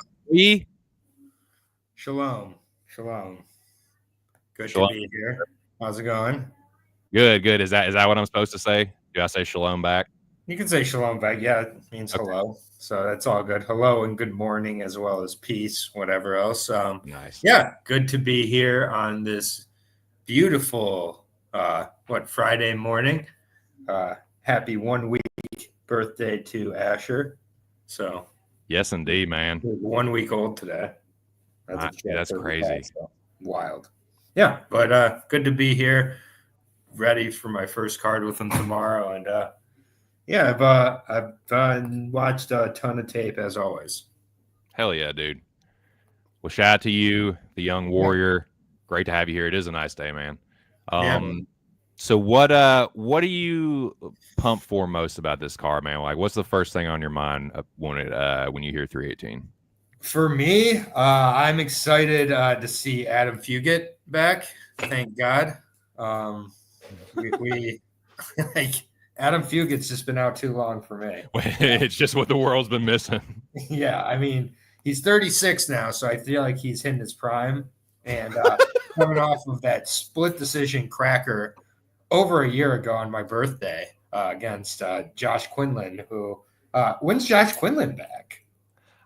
Shalom. Good Shalom. to be here. How's it going? Good. Is that what I'm supposed to say? Do I say shalom back? You can say shalom back. Yeah, it means hello. So that's all good. Hello and good morning, as well as peace, whatever else. Nice. Yeah, good to be here on this beautiful, Friday morning. Happy 1 week birthday to Asher. So yes, indeed, man. 1 week old today. That's crazy. So wild. Yeah, but good to be here, ready for my first card with him tomorrow. And yeah, I've watched a ton of tape as always. Hell yeah, dude. Well, shout out to you, the young Yeah, warrior. Great to have you here. It is a nice day, man. yeah. So what are you pumped for most about this car, man? Like, what's the first thing on your mind when you hear 318? For me, I'm excited to see Adam Fugit back. Thank God. Um, we like Adam Fugit's just been out too long for me. It's just what the world's been missing. Yeah, I mean, he's 36 now, so I feel like he's hitting his prime. And coming off of that split decision cracker over a year ago on my birthday against Josh Quinlan, who when's Josh Quinlan back?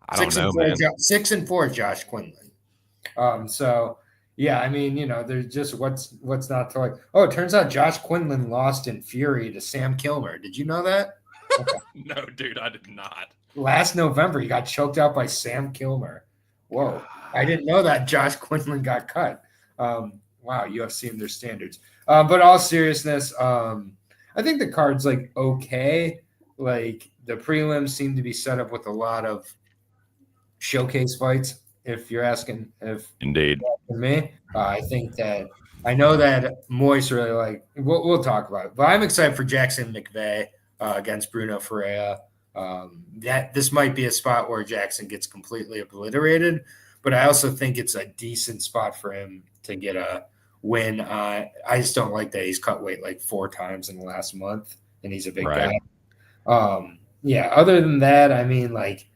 I don't know, man. 6-4, Josh Quinlan. So yeah, I mean, there's just what's not to like. Oh, it turns out Josh Quinlan lost in Fury to Sam Kilmer. Did you know that? Okay. No, dude, I did not. Last November, he got choked out by Sam Kilmer. Whoa, I didn't know that Josh Quinlan got cut. Wow, UFC and their standards. But all seriousness, I think the card's like okay. Like the prelims seem to be set up with a lot of showcase fights. If you're asking, if Indeed. for me, I think that I know that Moiz really like. We'll talk about it, but I'm excited for Jackson McVeigh against Bruno Ferreira. That this might be a spot where Jackson gets completely obliterated, but I also think it's a decent spot for him to get a win. I just don't like that he's cut weight like 4 times in the last month, and he's a big Right. guy. Yeah. Other than that, I mean, like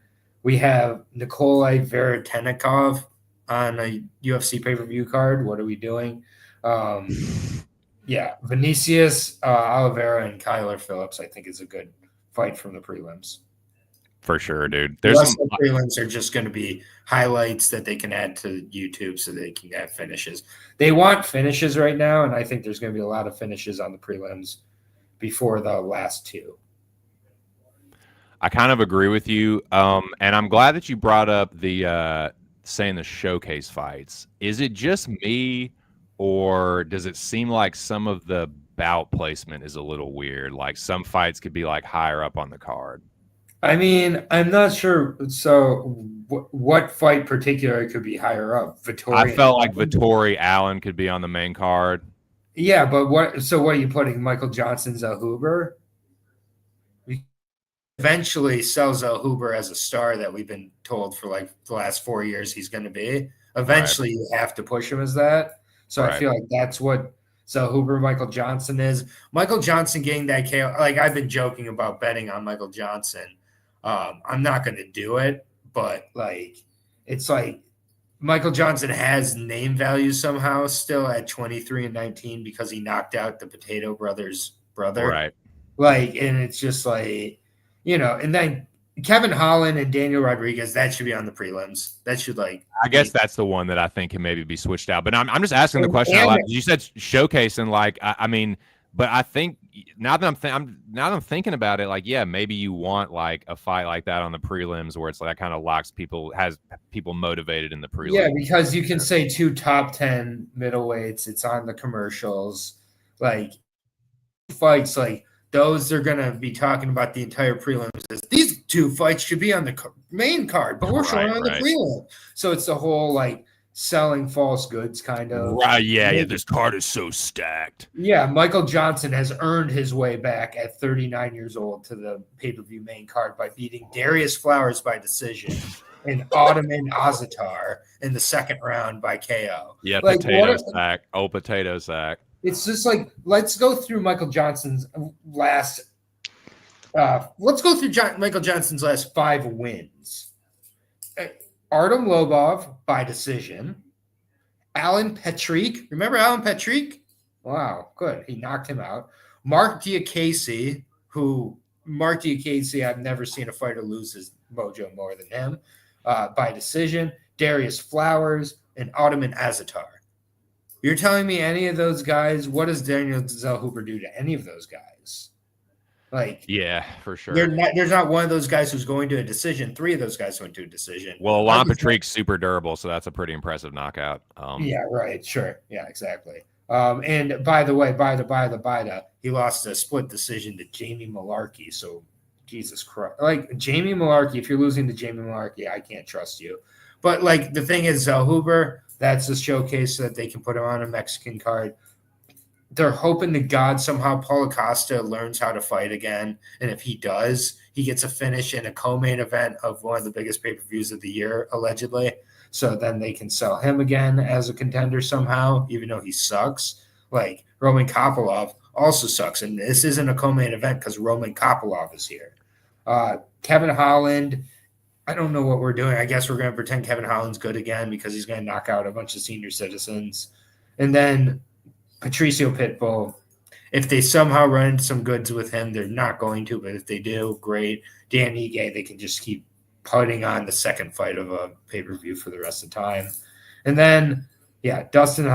we have Nikolai Veretennikov on a UFC pay-per-view card. What are we doing? Yeah, Vinicius Oliveira and Kyler Phillips, I think, is a good fight from the prelims. For sure, dude. The There's rest some of the prelims are just going to be highlights that they can add to YouTube so they can have finishes. They want finishes right now, and I think there's going to be a lot of finishes on the prelims before the last 2. I kind of agree with you. And I'm glad that you brought up the saying the showcase fights. Is it just me, or does it seem like some of the bout placement is a little weird? Like some fights could be like higher up on the card. I mean, I'm not sure. So, what fight particularly could be higher up? I Vittori. felt like Vittori Allen could be on the main card. Yeah, but what? So, what are you putting? Michael Johnson, Zellhuber? Eventually sell Zellhuber as a star that we've been told for like the last 4 years he's going to be. Eventually, you have to push him as that. So I feel like that's what Zellhuber, Michael Johnson is. Michael Johnson getting that KO. Like I've been joking about betting on Michael Johnson. I'm not going to do it, but like it's like Michael Johnson has name value somehow still at 23-19 because he knocked out the Potato Brothers' brother. Right. Like, and it's just like, and then Kevin Holland and Daniel Rodriguez, that should be on the prelims. That should I guess that's the one that I think can maybe be switched out. But I'm just asking the question out loud. You said showcase, and like I mean, but I think now that I'm thinking about it, like yeah, maybe you want like a fight like that on the prelims where it's like that kind of has people motivated in the prelims. Yeah, because you can say 2 top 10 middleweights. It's on the commercials, like fights like. Those are going to be talking about the entire prelims. These 2 fights should be on the main card, but we're showing on the prelim. So it's the whole like selling false goods kind of. Right. Yeah. This card is so stacked. Yeah. Michael Johnson has earned his way back at 39 years old to the pay-per-view main card by beating Darius Flowers by decision and Ottoman Azatar in the second round by KO. Yeah. Like, potato sack. Oh, potato sack. It's just like, let's go through Michael Johnson's last. Michael Johnson's last 5 wins. Artem Lobov by decision. Alan Patrick. Remember Alan Patrick? Wow, good. He knocked him out. Mark Diakase, I've never seen a fighter lose his mojo more than him. By decision. Darius Flowers and Ottoman Azatar. You're telling me any of those guys, what does Daniel Zellhuber do to any of those guys? Like, yeah, for sure. there's not one of those guys who's going to a decision. 3 of those guys went to a decision. Well, Alon Patrique's super durable, so that's a pretty impressive knockout. Yeah, right. Sure. Yeah, exactly. And by the way, he lost a split decision to Jamie Malarkey. So, Jesus Christ. Like, Jamie Malarkey, if you're losing to Jamie Malarkey, I can't trust you. But, like, the thing is, Huber, that's a showcase so that they can put him on a Mexican card. They're hoping to God somehow Paulo Costa learns how to fight again. And if he does, he gets a finish in a co-main event of one of the biggest pay-per-views of the year, allegedly. So then they can sell him again as a contender somehow, even though he sucks. Like, Roman Kopylov also sucks. And this isn't a co-main event because Roman Kopylov is here. Kevin Holland, I don't know what we're doing. I guess we're going to pretend Kevin Holland's good again because he's going to knock out a bunch of senior citizens. And then Patricio Pitbull, if they somehow run into some goods with him, they're not going to, but if they do, great. Dan Ige, they can just keep putting on the second fight of a pay-per-view for the rest of the time. And then, yeah, Dustin and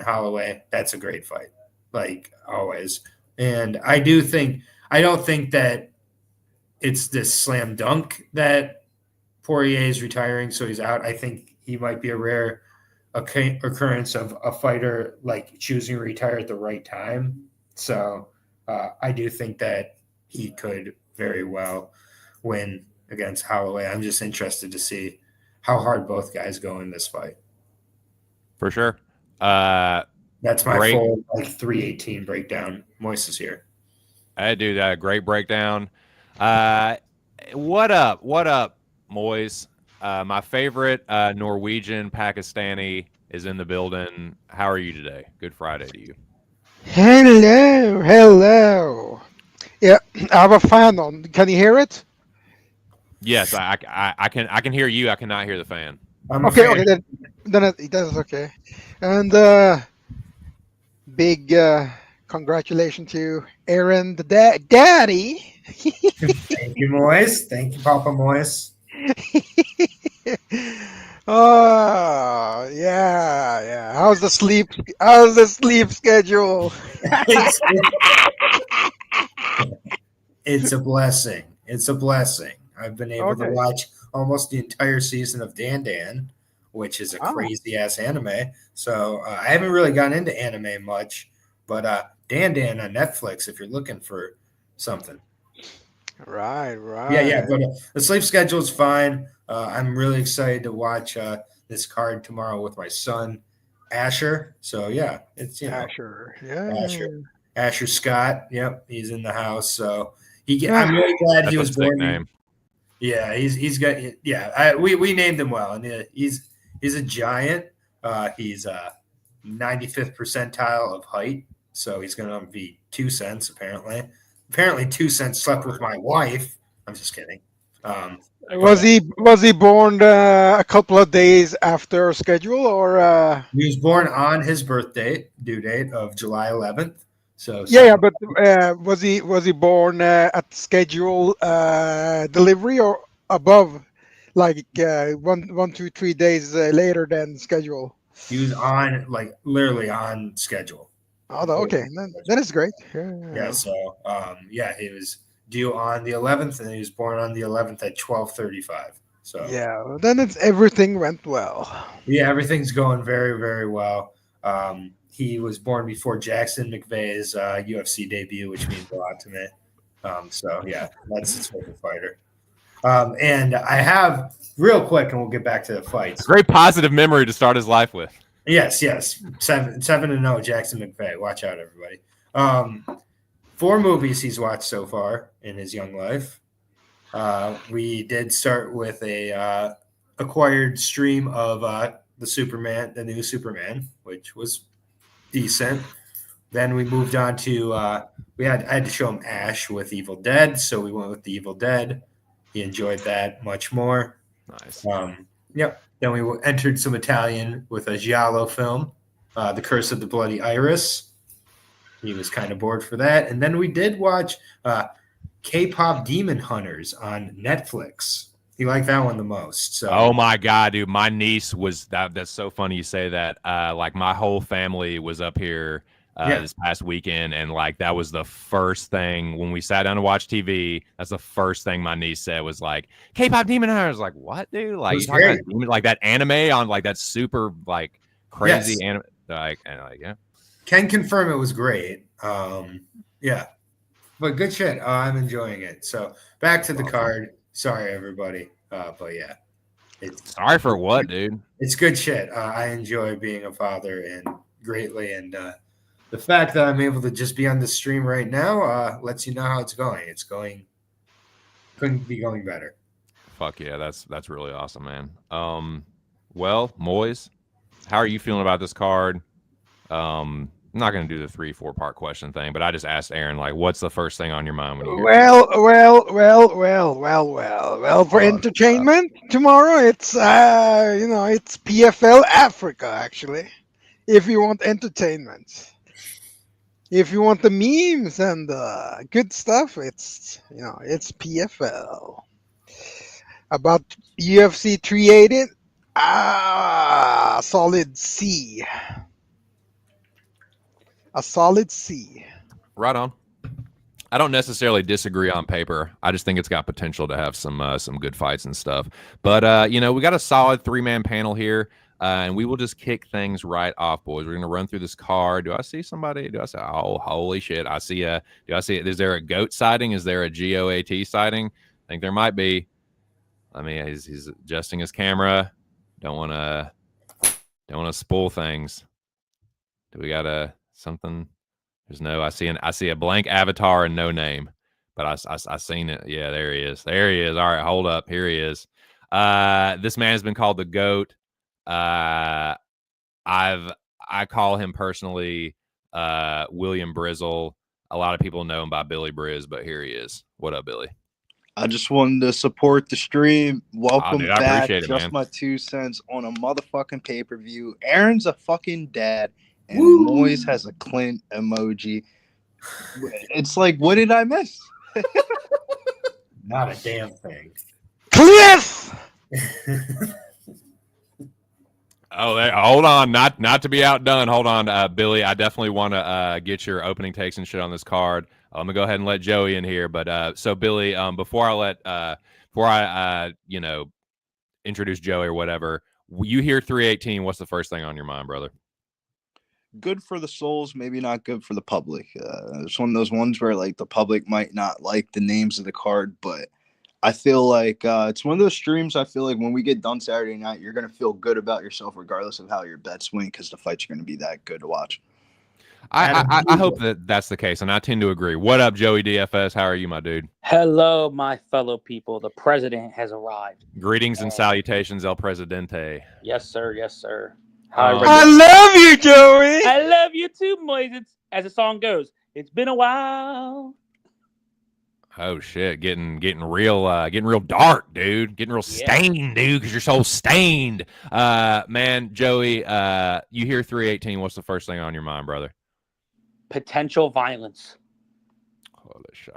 Holloway, that's a great fight, like always. And I don't think that it's this slam dunk that Poirier is retiring, so he's out. I think he might be a rare occurrence of a fighter like choosing to retire at the right time. So I do think that he could very well win against Holloway. I'm just interested to see how hard both guys go in this fight. For sure. That's my full 318 breakdown. Moiz is here. I do that. Great breakdown. What up, Moiz? My favorite Norwegian Pakistani is in the building. How are you today? Good Friday to you. Hello. Yeah, I have a fan on. Can you hear it? Yes, I can hear you. I cannot hear the fan. Okay, then that's okay. And big congratulations to Aaron, the daddy. Thank you, Moiz. Thank you, Papa Moiz. Oh yeah. How's the sleep schedule? It's a blessing. It's a blessing. I've been able to watch almost the entire season of Dan Dan, which is a crazy ass anime. So I haven't really gotten into anime much, but Dan Dan on Netflix if you're looking for something. Right. Yeah. But the sleep schedule is fine. I'm really excited to watch this card tomorrow with my son, Asher. So yeah, it's Asher. Yeah. Asher Scott. Yep, he's in the house. So I'm really glad he was born. Name. Yeah, he's got. Yeah, we named him well, and he's a giant. He's 95th percentile of height, so he's going to be 2 cents apparently. Apparently, 2 cents slept with my wife. I'm just kidding. Was he born a couple of days after schedule, or he was born on his birthday due date of July 11th? So yeah, but was he born at schedule delivery or above, like 1, 2, 3 days later than schedule? He was on literally on schedule. Oh, okay, that is great. Yeah. So he was due on the 11th, and he was born on the 11th at 12:35. So yeah, then everything went well. Yeah, everything's going very, very well. He was born before Jackson McVeigh's UFC debut, which means a lot to me. So yeah, that's his favorite fighter. And I have real quick, and we'll get back to the fights. Great positive memory to start his life with. Yes. 7-0 Jackson McVeigh. Watch out, everybody. 4 movies he's watched so far in his young life. We did start with a acquired stream of the new Superman, which was decent. Then we moved on to I had to show him Ash with Evil Dead, so we went with the Evil Dead. He enjoyed that much more. Nice. Yep. Then we entered some Italian with a giallo film, The Curse of the Bloody Iris. He was kind of bored for that. And then we did watch K-pop Demon Hunters on Netflix. He liked that one the most. So. Oh my God, dude! My niece was that's so funny you say that. Like my whole family was up here this past weekend, and like that was the first thing when we sat down to watch TV. That's the first thing my niece said was like K-pop Demon Hunter. I was like, what, dude? Like you talking about demon, like that anime on like that super like crazy anime, like yeah. Can confirm it was great. Yeah, but good shit. I'm enjoying it. So back to the card. Sorry, everybody. But yeah. Sorry for what, dude? It's good shit. I enjoy being a father and greatly, and the fact that I'm able to just be on the stream right now lets you know how it's going. It's going, couldn't be going better. Fuck yeah, that's really awesome, man. Well, Moiz, how are you feeling about this card? I'm not going to do the 3-4 part question thing, but I just asked Aaron, like, what's the first thing on your mind when you hear Well, for entertainment tomorrow, it's it's PFL Africa, actually. If you want entertainment, if you want the memes and the good stuff, it's PFL. About UFC 380, solid C. A solid C. Right on. I don't necessarily disagree on paper. I just think it's got potential to have some good fights and stuff. But we got a solid 3-man panel here, and we will just kick things right off, boys. We're gonna run through this card. Do I see somebody? Oh, holy shit! I see a. Do I see? Is there a goat sighting? Is there a GOAT sighting? I think there might be. I mean, he's adjusting his camera. Don't want to spoil things. Do we got something? There's no. I see a blank avatar and no name, but I seen it. Yeah, there he is. There he is. All right, hold up. Here he is. This man has been called the GOAT. I call him personally William Brizzle. A lot of people know him by Billy Briz, but here he is. What up, Billy? I just wanted to support the stream. Welcome dude, back. It, just man. My 2 cents on a motherfucking pay-per-view. Aaron's a fucking dad, and Woo! Moiz has a Clint emoji. It's like, what did I miss? Not a damn thing. Cliff! Hold on, not to be outdone. Hold on, Billy. I definitely want to get your opening takes and shit on this card. I'm gonna go ahead and let Joey in here, but so Billy, before I introduce Joey or whatever, you hear 318. What's the first thing on your mind, brother? Good for the souls, maybe not good for the public. It's one of those ones where like the public might not like the names of the card, but I feel like it's one of those streams. I feel like when we get done Saturday night, you're gonna feel good about yourself, regardless of how your bets win, because the fights are gonna be that good to watch. I hope that's the case, and I tend to agree. What up, Joey DFS? How are you, my dude? Hello, my fellow people. The president has arrived. Greetings and salutations, El Presidente. Yes, sir. Yes, sir. I love you, Joey. I love you too, Moiz. As the song goes, it's been a while. Oh shit, getting real dark, dude. Getting real stained, dude, because you're so stained. Man, Joey, you hear 318, what's the first thing on your mind, brother? Potential violence. Holy shit.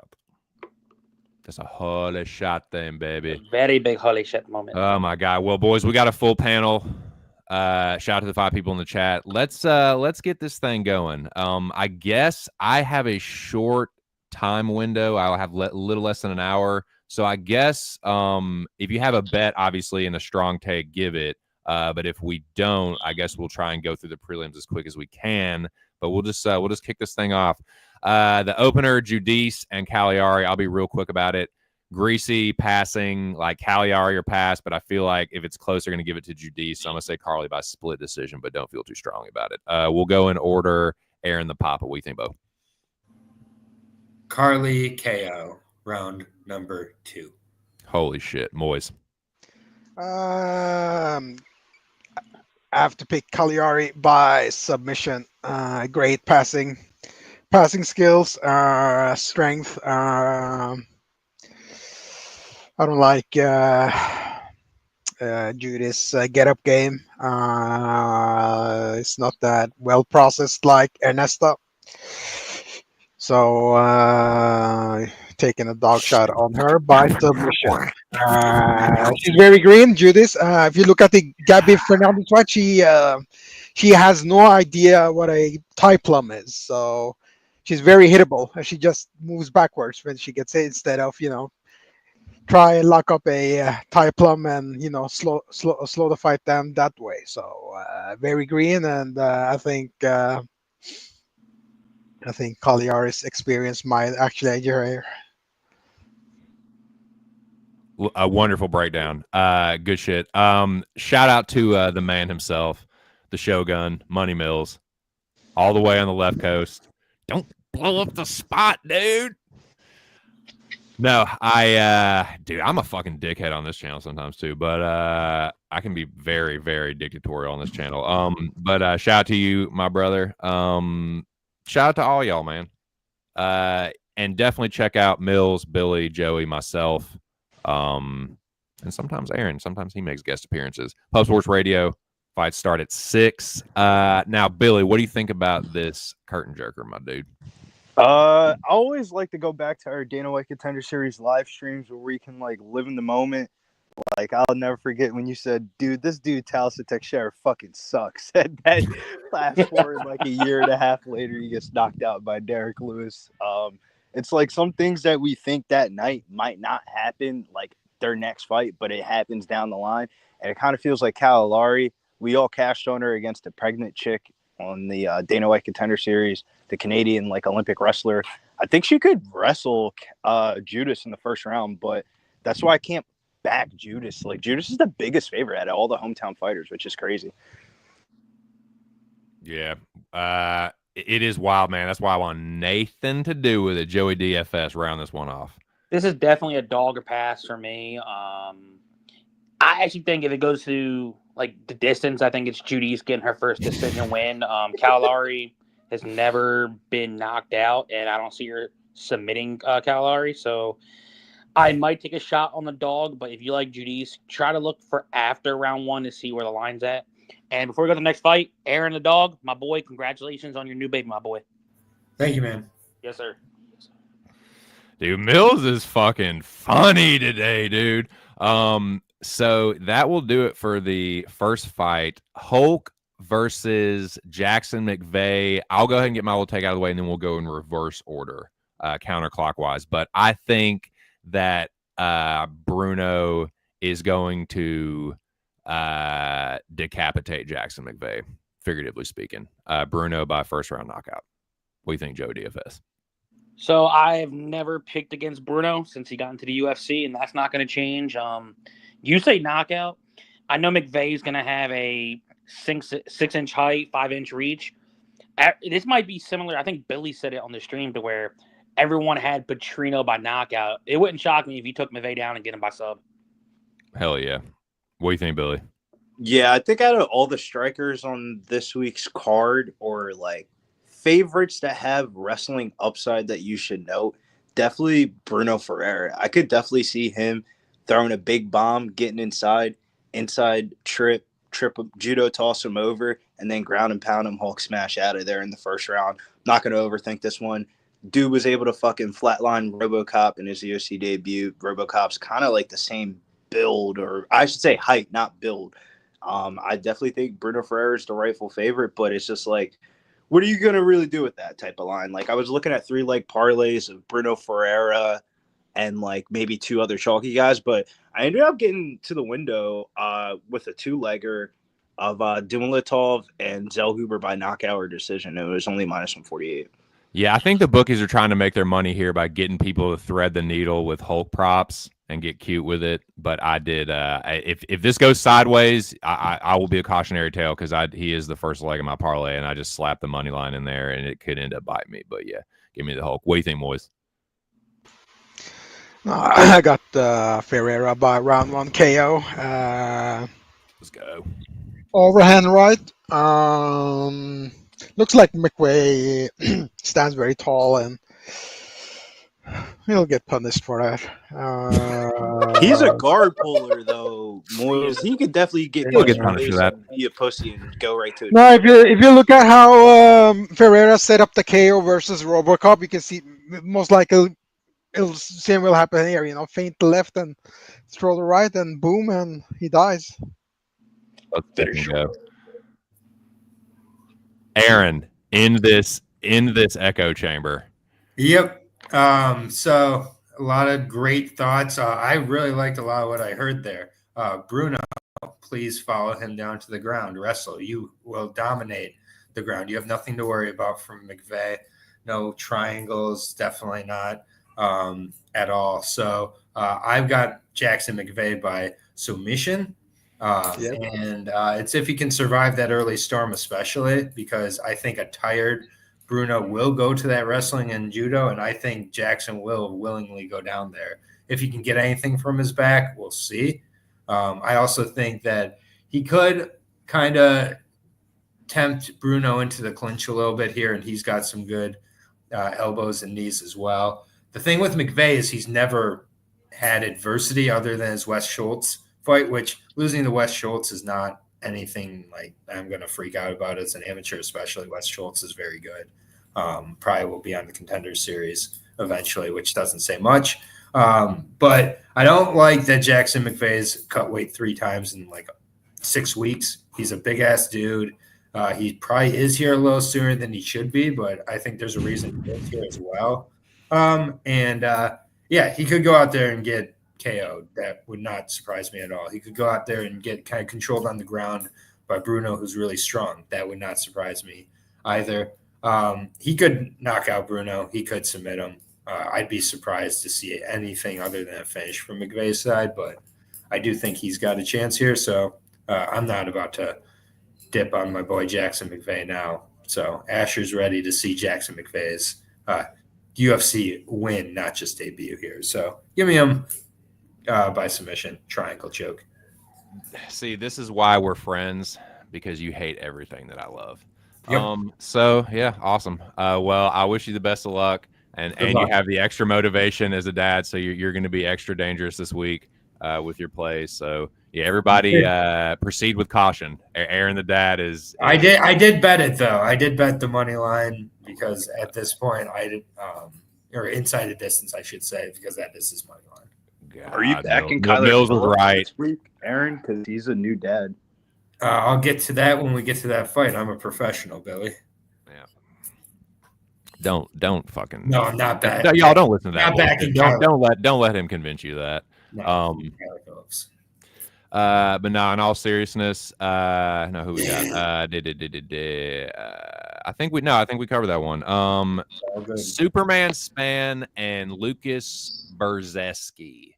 That's a holy shot thing, baby. Very big holy shit moment. Oh my god. Well, boys, we got a full panel. Shout out to the 5 people in the chat. Let's get this thing going. I guess I have a short time window. I'll have a little less than an hour. So I guess if you have a bet, obviously, in a strong take, give it. But if we don't, I guess we'll try and go through the prelims as quick as we can. But we'll just kick this thing off. The opener, Judice and Cagliari. I'll be real quick about it. Greasy passing, like Cagliari or pass, but I feel like if it's close, they're going to give it to Judice. So I'm going to say Carly by split decision, but don't feel too strongly about it. We'll go in order. Aaron the Papa. What do you think, Bo? Carly KO, round number 2. Holy shit, Moiz. I have to pick Cagliari by submission. Great passing skills, strength. I don't like Judice's get-up game. It's not that well processed like Ernesto. So taking a dog shot on her by submission. She's very green, Judice. If you look at the Gabby Fernandez fight, she she has no idea what a Thai plum is. So she's very hittable, and she just moves backwards when she gets hit instead of try and lock up a Thai plum and slow the fight down that way. So very green, and I think Cagliari's experience might actually edge her here. A wonderful breakdown. Good shit. Shout out to the man himself, the Shogun, Money Mills, all the way on the left coast. Don't blow up the spot, dude. No, dude, I'm a fucking dickhead on this channel sometimes too, but I can be very, very dictatorial on this channel. But shout out to you, my brother. Shout out to all y'all, man. And definitely check out Mills, Billy, Joey, myself, and sometimes Aaron. Sometimes he makes guest appearances. Pub Sports Radio. Fights start at 6. Now, Billy, what do you think about this curtain jerker, my dude? I always like to go back to our Dana White Contender Series live streams where we can like live in the moment. Like, I'll never forget when you said, dude, this dude Talisa Teixeira fucking sucks. And then fast forward like a year and a half later, he gets knocked out by Derek Lewis. It's like some things that we think that night might not happen, like their next fight, but it happens down the line. And it kind of feels like Cagliari. We all cashed on her against a pregnant chick on the Dana White Contender Series, the Canadian like Olympic wrestler. I think she could wrestle Judas in the first round, but that's why I can't back Judas. Like, Judas is the biggest favorite out of all the hometown fighters, which is crazy. Yeah. It is wild, man. That's why I want Nathan to do with it. Joey DFS, round this one off. This is definitely a dog or pass for me. I actually think if it goes to like the distance, I think it's Judy's getting her first decision win. Cagliari has never been knocked out, and I don't see her submitting Cagliari. So I might take a shot on the dog, but if you like Judy's, try to look for after round 1 to see where the line's at. And before we go to the next fight, Aaron the dog, my boy, congratulations on your new baby, my boy. Thank you, man. Yes, sir. Dude, Mills is fucking funny today, dude. So that will do it for the first fight. Hulk versus Jackson McVeigh. I'll go ahead and get my little take out of the way, and then we'll go in reverse order, counterclockwise. But I think that Bruno is going to decapitate Jackson McVeigh, figuratively speaking. Bruno by first round knockout. What do you think, Joe DFS? So I've never picked against Bruno since he got into the UFC, and that's not going to change. You say knockout. I know McVeigh's going to have a 6-inch height, 5-inch reach. This might be similar. I think Billy said it on the stream to where everyone had Petrino by knockout. It wouldn't shock me if you took McVeigh down and get him by sub. Hell yeah. What do you think, Billy? Yeah, I think out of all the strikers on this week's card, or like favorites that have wrestling upside that you should know, definitely Bruno Ferreira. I could definitely see him throwing a big bomb, getting inside trip judo, toss him over, and then ground and pound him, Hulk smash out of there in the first round. Not going to overthink this one. Dude was able to fucking flatline RoboCop in his UFC debut. RoboCop's kind of like the same build, or I should say height, not build. I definitely think Bruno Ferreira is the rightful favorite, but it's just like, what are you going to really do with that type of line? Like, I was looking at 3-leg parlays of Bruno Ferreira and like maybe 2 other chalky guys, but I ended up getting to the window with a 2-legger of Dumoulin and Zellhuber by knockout or decision. It was only -148. Yeah, I think the bookies are trying to make their money here by getting people to thread the needle with Hulk props and get cute with it. But I did. If this goes sideways, I will be a cautionary tale because he is the first leg of my parlay, and I just slapped the money line in there, and it could end up biting me. But yeah, give me the Hulk. What do you think, Moiz? I got Ferreira by round 1 KO. Let's go. Overhand right. Looks like McVeigh stands very tall, and he'll get punished for that. He's a guard puller, though. Moiz. He could definitely get punished for that. Be a pussy and go right to it. No, if you look at how Ferreira set up the KO versus RoboCop, you can see most likely same will happen here. Feint the left and throw the right, and boom, and he dies. Let's go. Aaron, in this echo chamber. Yep. So a lot of great thoughts. I really liked a lot of what I heard there. Bruno, please follow him down to the ground. Wrestle. You will dominate the ground. You have nothing to worry about from McVeigh. No triangles, definitely not at all. So I've got Jackson McVeigh by submission. And it's if he can survive that early storm, especially because I think a tired Bruno will go to that wrestling and judo, and I think Jackson will willingly go down there. If he can get anything from his back, we'll see. I also think that he could kind of tempt Bruno into the clinch a little bit here, and he's got some good elbows and knees as well. The thing with McVeigh is he's never had adversity other than his Wes Schultz fight, which losing to Wes Schultz is not anything like I'm going to freak out about as an amateur, especially. Wes Schultz is very good. Probably will be on the Contender Series eventually, which doesn't say much. But I don't like that Jackson McVeigh's cut weight 3 times in like 6 weeks. He's a big ass dude. He probably is here a little sooner than he should be, but I think there's a reason he is here as well. Yeah, he could go out there and get KO'd. That would not surprise me at all. He could go out there and get kind of controlled on the ground by Bruno, who's really strong. That would not surprise me either. He could knock out Bruno. He could submit him. I'd be surprised to see anything other than a finish from McVeigh's side, but I do think he's got a chance here. So I'm not about to dip on my boy Jackson McVeigh now. So Asher's ready to see Jackson McVeigh's UFC win, not just debut here. So give me him by submission, triangle choke. See, this is why we're friends, because you hate everything that I love. Yep. So yeah, awesome. Well, I wish you the best of luck, and you have the extra motivation as a dad, so you're going to be extra dangerous this week with your plays. So yeah, everybody proceed with caution. Aaron, the dad, is. I did bet it though. I did bet the money line because at this point I did, or inside the distance, I should say, because that is his money line. God, Are you backing Mills Kyler was right this week, Aaron? Because he's a new dad. I'll get to that when we get to that fight. I'm a professional, Billy. Yeah. Don't fucking. No, I'm not bad. No, y'all don't listen to that. Not backing Don't let him convince you that. No, but no, in all seriousness, no, who we got? I think we covered that one. Superman Span and Lucas Dresky,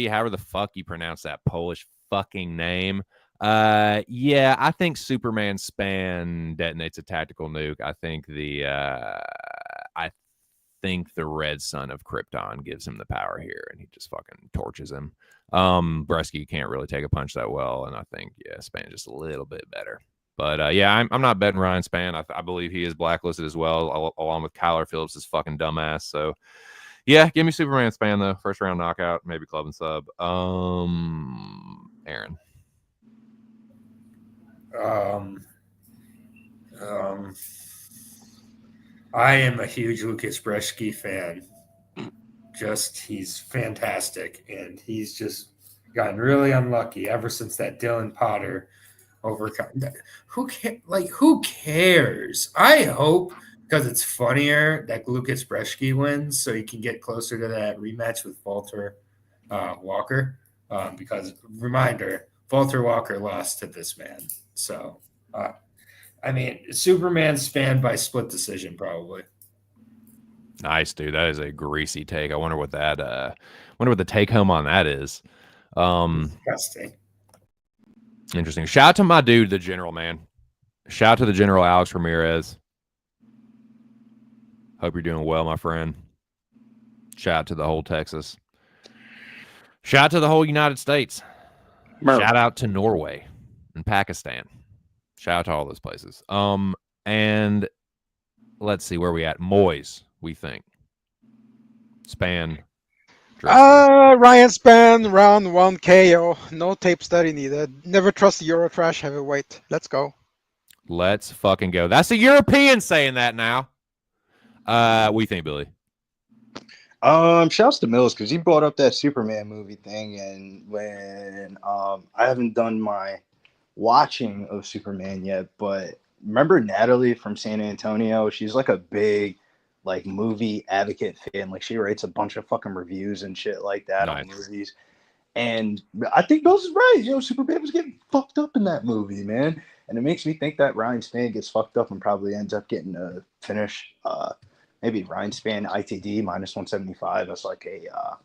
however the fuck you pronounce that Polish fucking name. Yeah, I think Superman Span detonates a tactical nuke. I think the red son of Krypton gives him the power here, and he just fucking torches him. Bresky can't really take a punch that well, and I think Span just a little bit better. But yeah, I'm not betting Ryan Span. I believe he is blacklisted as well, along with Kyler Phillips' fucking dumbass. So yeah, give me Superman Span though, first round knockout, maybe club and sub. Aaron. I am a huge Lucas Bresky fan. He's fantastic, and he's just gotten really unlucky ever since that Dylan Potter overcome. Who cares? I hope, because it's funnier, that Lucas Bresky wins so he can get closer to that rematch with Walter Walker. Because reminder, Walter Walker lost to this man. So, I mean, Superman Span by split decision, probably. Nice, dude. That is a greasy take. I wonder what the take home on that is. Disgusting. Interesting. Shout out to my dude, the General, man. Shout out to the General, Alex Ramirez. Hope you're doing well, my friend. Shout out to the whole Texas. Shout out to the whole United States. Shout out to Norway and Pakistan. Shout out to all those places. And let's see where we at. Moiz, we think. Span. Ryan Span, round 1 KO. No tape study needed. Never trust the Eurotrash heavyweight. Let's go. Let's fucking go. That's a European saying that now. What do you think, Billy? Shouts to Mills because he brought up that Superman movie thing, and when I haven't done my watching of Superman yet, but remember Natalie from San Antonio? She's like a big like movie advocate fan. Like she writes a bunch of fucking reviews and shit like that on movies. And I think Bill's is right. Superman was getting fucked up in that movie, man. And it makes me think that Ryan Spann gets fucked up and probably ends up getting a finish. Maybe Ryan Spann ITD minus 175 as like a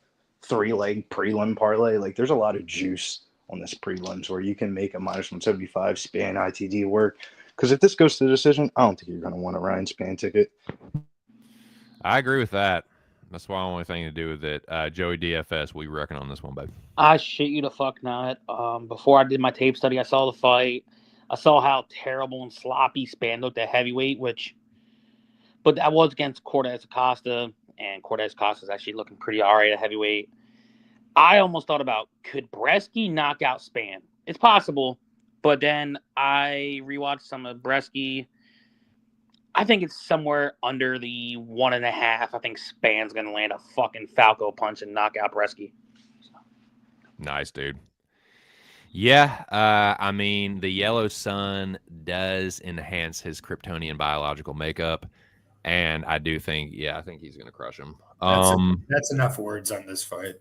3-leg prelim parlay. Like there's a lot of juice on this prelims where you can make a minus 175 Spann ITD work. Because if this goes to the decision, I don't think you're going to want a Ryan Spann ticket. I agree with that. That's the only thing to do with it. Joey DFS, we reckon on this one, babe? I shit you the fuck not. Before I did my tape study, I saw the fight. I saw how terrible and sloppy Spann looked at heavyweight, but that was against Cortez Acosta, and Cortez Acosta is actually looking pretty all right at heavyweight. I almost thought about, could Bresky knock out Spann? It's possible, but then I rewatched some of Bresky. I think it's somewhere under the 1.5. I think Spann's going to land a fucking Falco punch and knock out Bresky. Nice, dude. Yeah, I mean, the yellow sun does enhance his Kryptonian biological makeup, and I do think, I think he's going to crush him. That's enough words on this fight.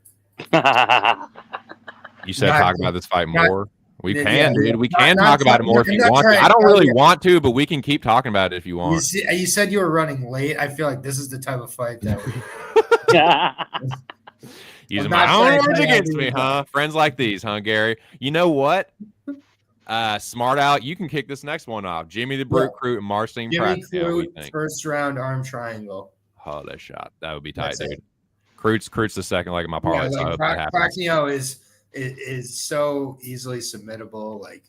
You said talk about this fight more. We can, dude. We can talk about it more if you want to. I don't really want to, but we can keep talking about it if you want. You said you were running late. I feel like this is the type of fight that we using my own words against me, huh? Friends like these, huh, Gary? You know what? Smart out. You can kick this next one off. Jimmy the Brute Crute and Marcin Prachnio, first round arm triangle. Oh, that shot. That would be tight, dude. Crute's the second leg of my parlay. Yeah, like Prachnio is so easily submittable. Like,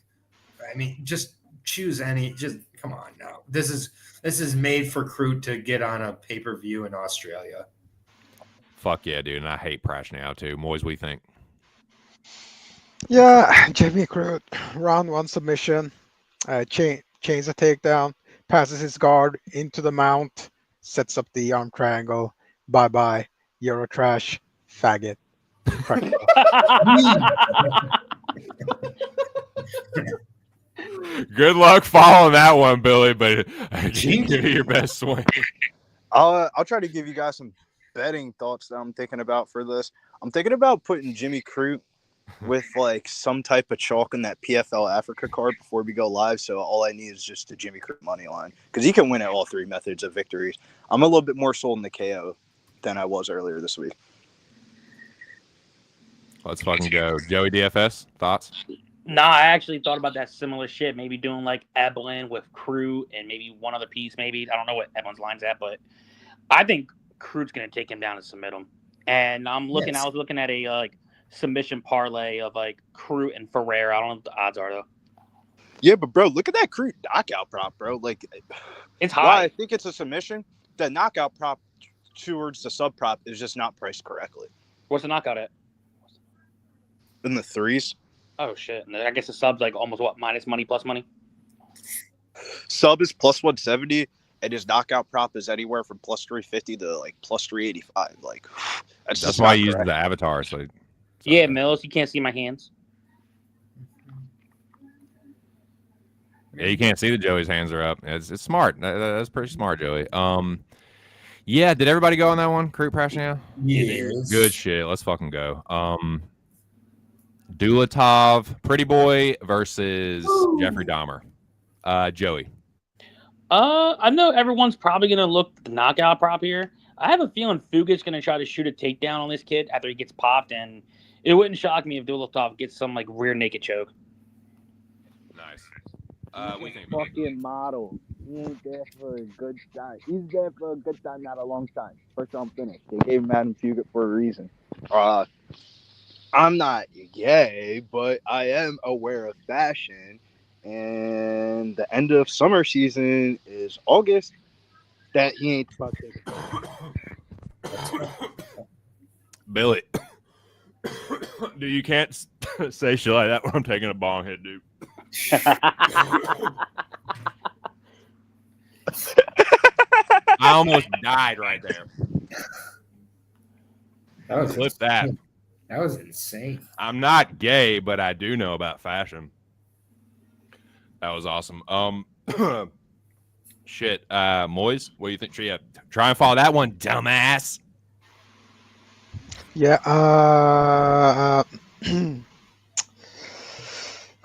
I mean, just choose any. Just come on now. This is made for Crute to get on a pay-per-view in Australia. Fuck yeah, dude. And I hate Prachnio too. Moiz, what do you think? Yeah, Jimmy Crute, round 1 submission, chains a takedown, passes his guard into the mount, sets up the arm triangle. Bye-bye, Eurotrash, faggot. Good luck following that one, Billy, but give you your best swing. I'll try to give you guys some betting thoughts that I'm thinking about for this. I'm thinking about putting Jimmy Crute with like some type of chalk in that PFL Africa card before we go live. So all I need is just a Jimmy Crute money line because he can win at all 3 methods of victories. I'm a little bit more sold in the KO than I was earlier this week. Let's fucking go. Joey DFS, thoughts? Nah, I actually thought about that similar shit. Maybe doing like Eblin with Crute and maybe one other piece. Maybe I don't know what Eblin's line's at, but I think Crute's gonna take him down and submit him. And I'm looking. Yes. I was looking at a like submission parlay of like Crute and Ferrer. I don't know what the odds are though. Yeah, but bro, look at that Crute knockout prop, bro. Like, it's high. Well, I think it's a submission. The knockout prop towards the sub prop is just not priced correctly. What's the knockout at? In the 3s. Oh shit! And I guess the sub's like almost what, minus money plus money. Sub is plus 170, and his knockout prop is anywhere from plus 350 to like plus 385. Like that's why I use the avatar. So yeah, Mills, you can't see my hands. Yeah, you can't see that Joey's hands are up. It's smart. That's pretty smart, Joey. Yeah, did everybody go on that one? Crute Prachnio? Yeah. Good shit. Let's fucking go. Dulatov, Pretty Boy versus Jeffrey Dahmer. Joey. I know everyone's probably gonna look at the knockout prop here. I have a feeling Fugit's gonna try to shoot a takedown on this kid after he gets popped, and it wouldn't shock me if Dulatov gets some like rear naked choke. Nice. We think fucking model. He ain't there for a good time. He's there for a good time, not a long time. First round finish. They gave him Adam Fugit for a reason. I'm not gay, but I am aware of fashion. And the end of summer season is August. That he ain't about to. Billy. Dude, you can't say shit like that when I'm taking a bong hit, dude. I almost died right there. Flip that. That was insane. I'm not gay, but I do know about fashion. That was awesome. Shit. Moiz, what do you think? Try and follow that one, dumbass. Yeah.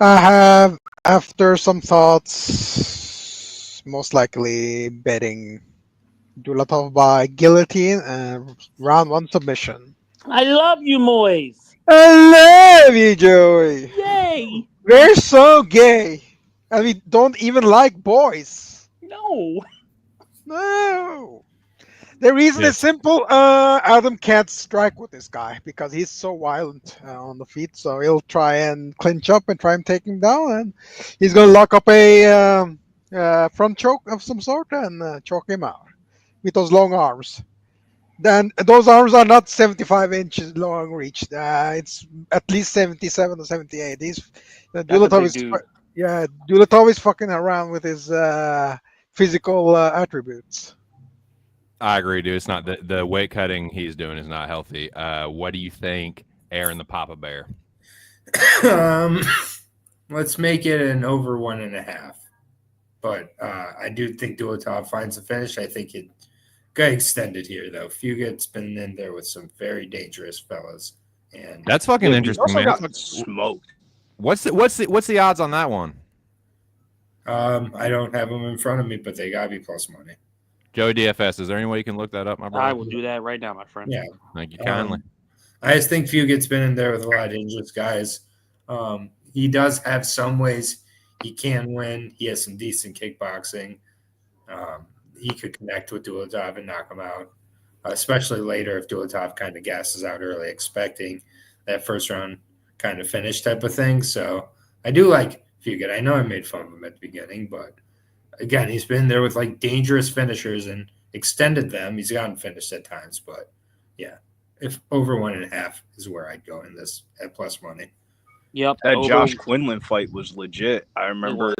I have, after some thoughts, most likely betting Dulatov by guillotine and round 1 submission. I love you, Moiz. I love you, Joey. Yay! We're so gay, and we don't even like boys. No. No. The reason is simple. Adam can't strike with this guy because he's so violent on the feet. So he'll try and clinch up and try and take him down, and he's gonna lock up a front choke of some sort and choke him out with those long arms. Then those arms are not 75 inches long reach. It's at least 77 or 78. Dulatov is fucking around with his physical attributes. I agree, dude. It's not the weight cutting he's doing is not healthy. What do you think, Aaron the Papa Bear? Let's make it an over 1.5. But I do think Dulatov finds a finish. I think it got extended here, though. Fuget's been in there with some very dangerous fellas, and that's fucking interesting, man. Got smoked. What's the odds on that one? I don't have them in front of me, but they gotta be plus money. Joey DFS, is there any way you can look that up, my brother? I will do that right now, my friend. Yeah. Thank you kindly. I just think Fuget's been in there with a lot of dangerous guys. He does have some ways he can win. He has some decent kickboxing. He could connect with Dulatov and knock him out, especially later if Dulatov kind of gasses out early, expecting that first round kind of finish type of thing. So I do like Fuget. I know I made fun of him at the beginning, but again, he's been there with like dangerous finishers and extended them. He's gotten finished at times, but yeah, if over 1.5 is where I'd go in this at plus money. Yep. That Josh Quinlan fight was legit. I remember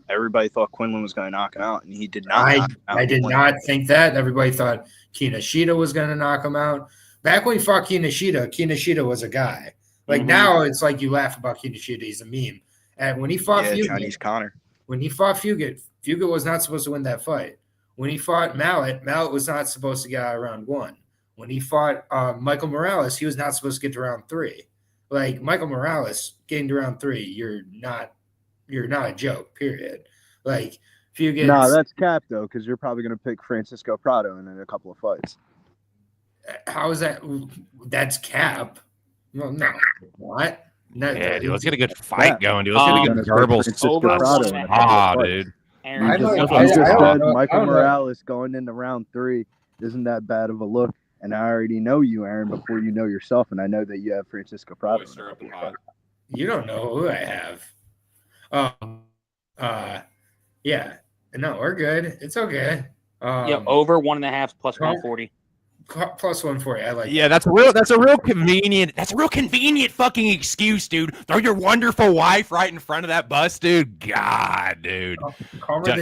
everybody thought Quinlan was going to knock him out, and he did not. I did not think that. Everybody thought Kinoshita was going to knock him out. Back when he fought Kinoshita was a guy. Like now, it's like you laugh about Kinoshita. He's a meme. And when he fought Fuget, Chinese Connor. When he fought Fuget was not supposed to win that fight. When he fought Mallet was not supposed to get out of round 1. When he fought Michael Morales, he was not supposed to get to round 3. Like Michael Morales getting to round 3, you're not a joke, period. Like Fuget. No, that's cap though, because you're probably going to pick Francisco Prado in a couple of fights. How is that? That's cap. Well, no, what? No, yeah, dude, let's get a good fight going, dude. Let's get a good verbal dude. You just said Michael Morales going into round 3 isn't that bad of a look, and I already know you, Aaron, before you know yourself, and I know that you have Francisco Prado. You don't know who I have. Yeah, no, we're good. It's okay. Over 1.5 plus 140. Plus 140. I like. Yeah, that's a real convenient fucking excuse, dude. Throw your wonderful wife right in front of that bus, dude. God, dude.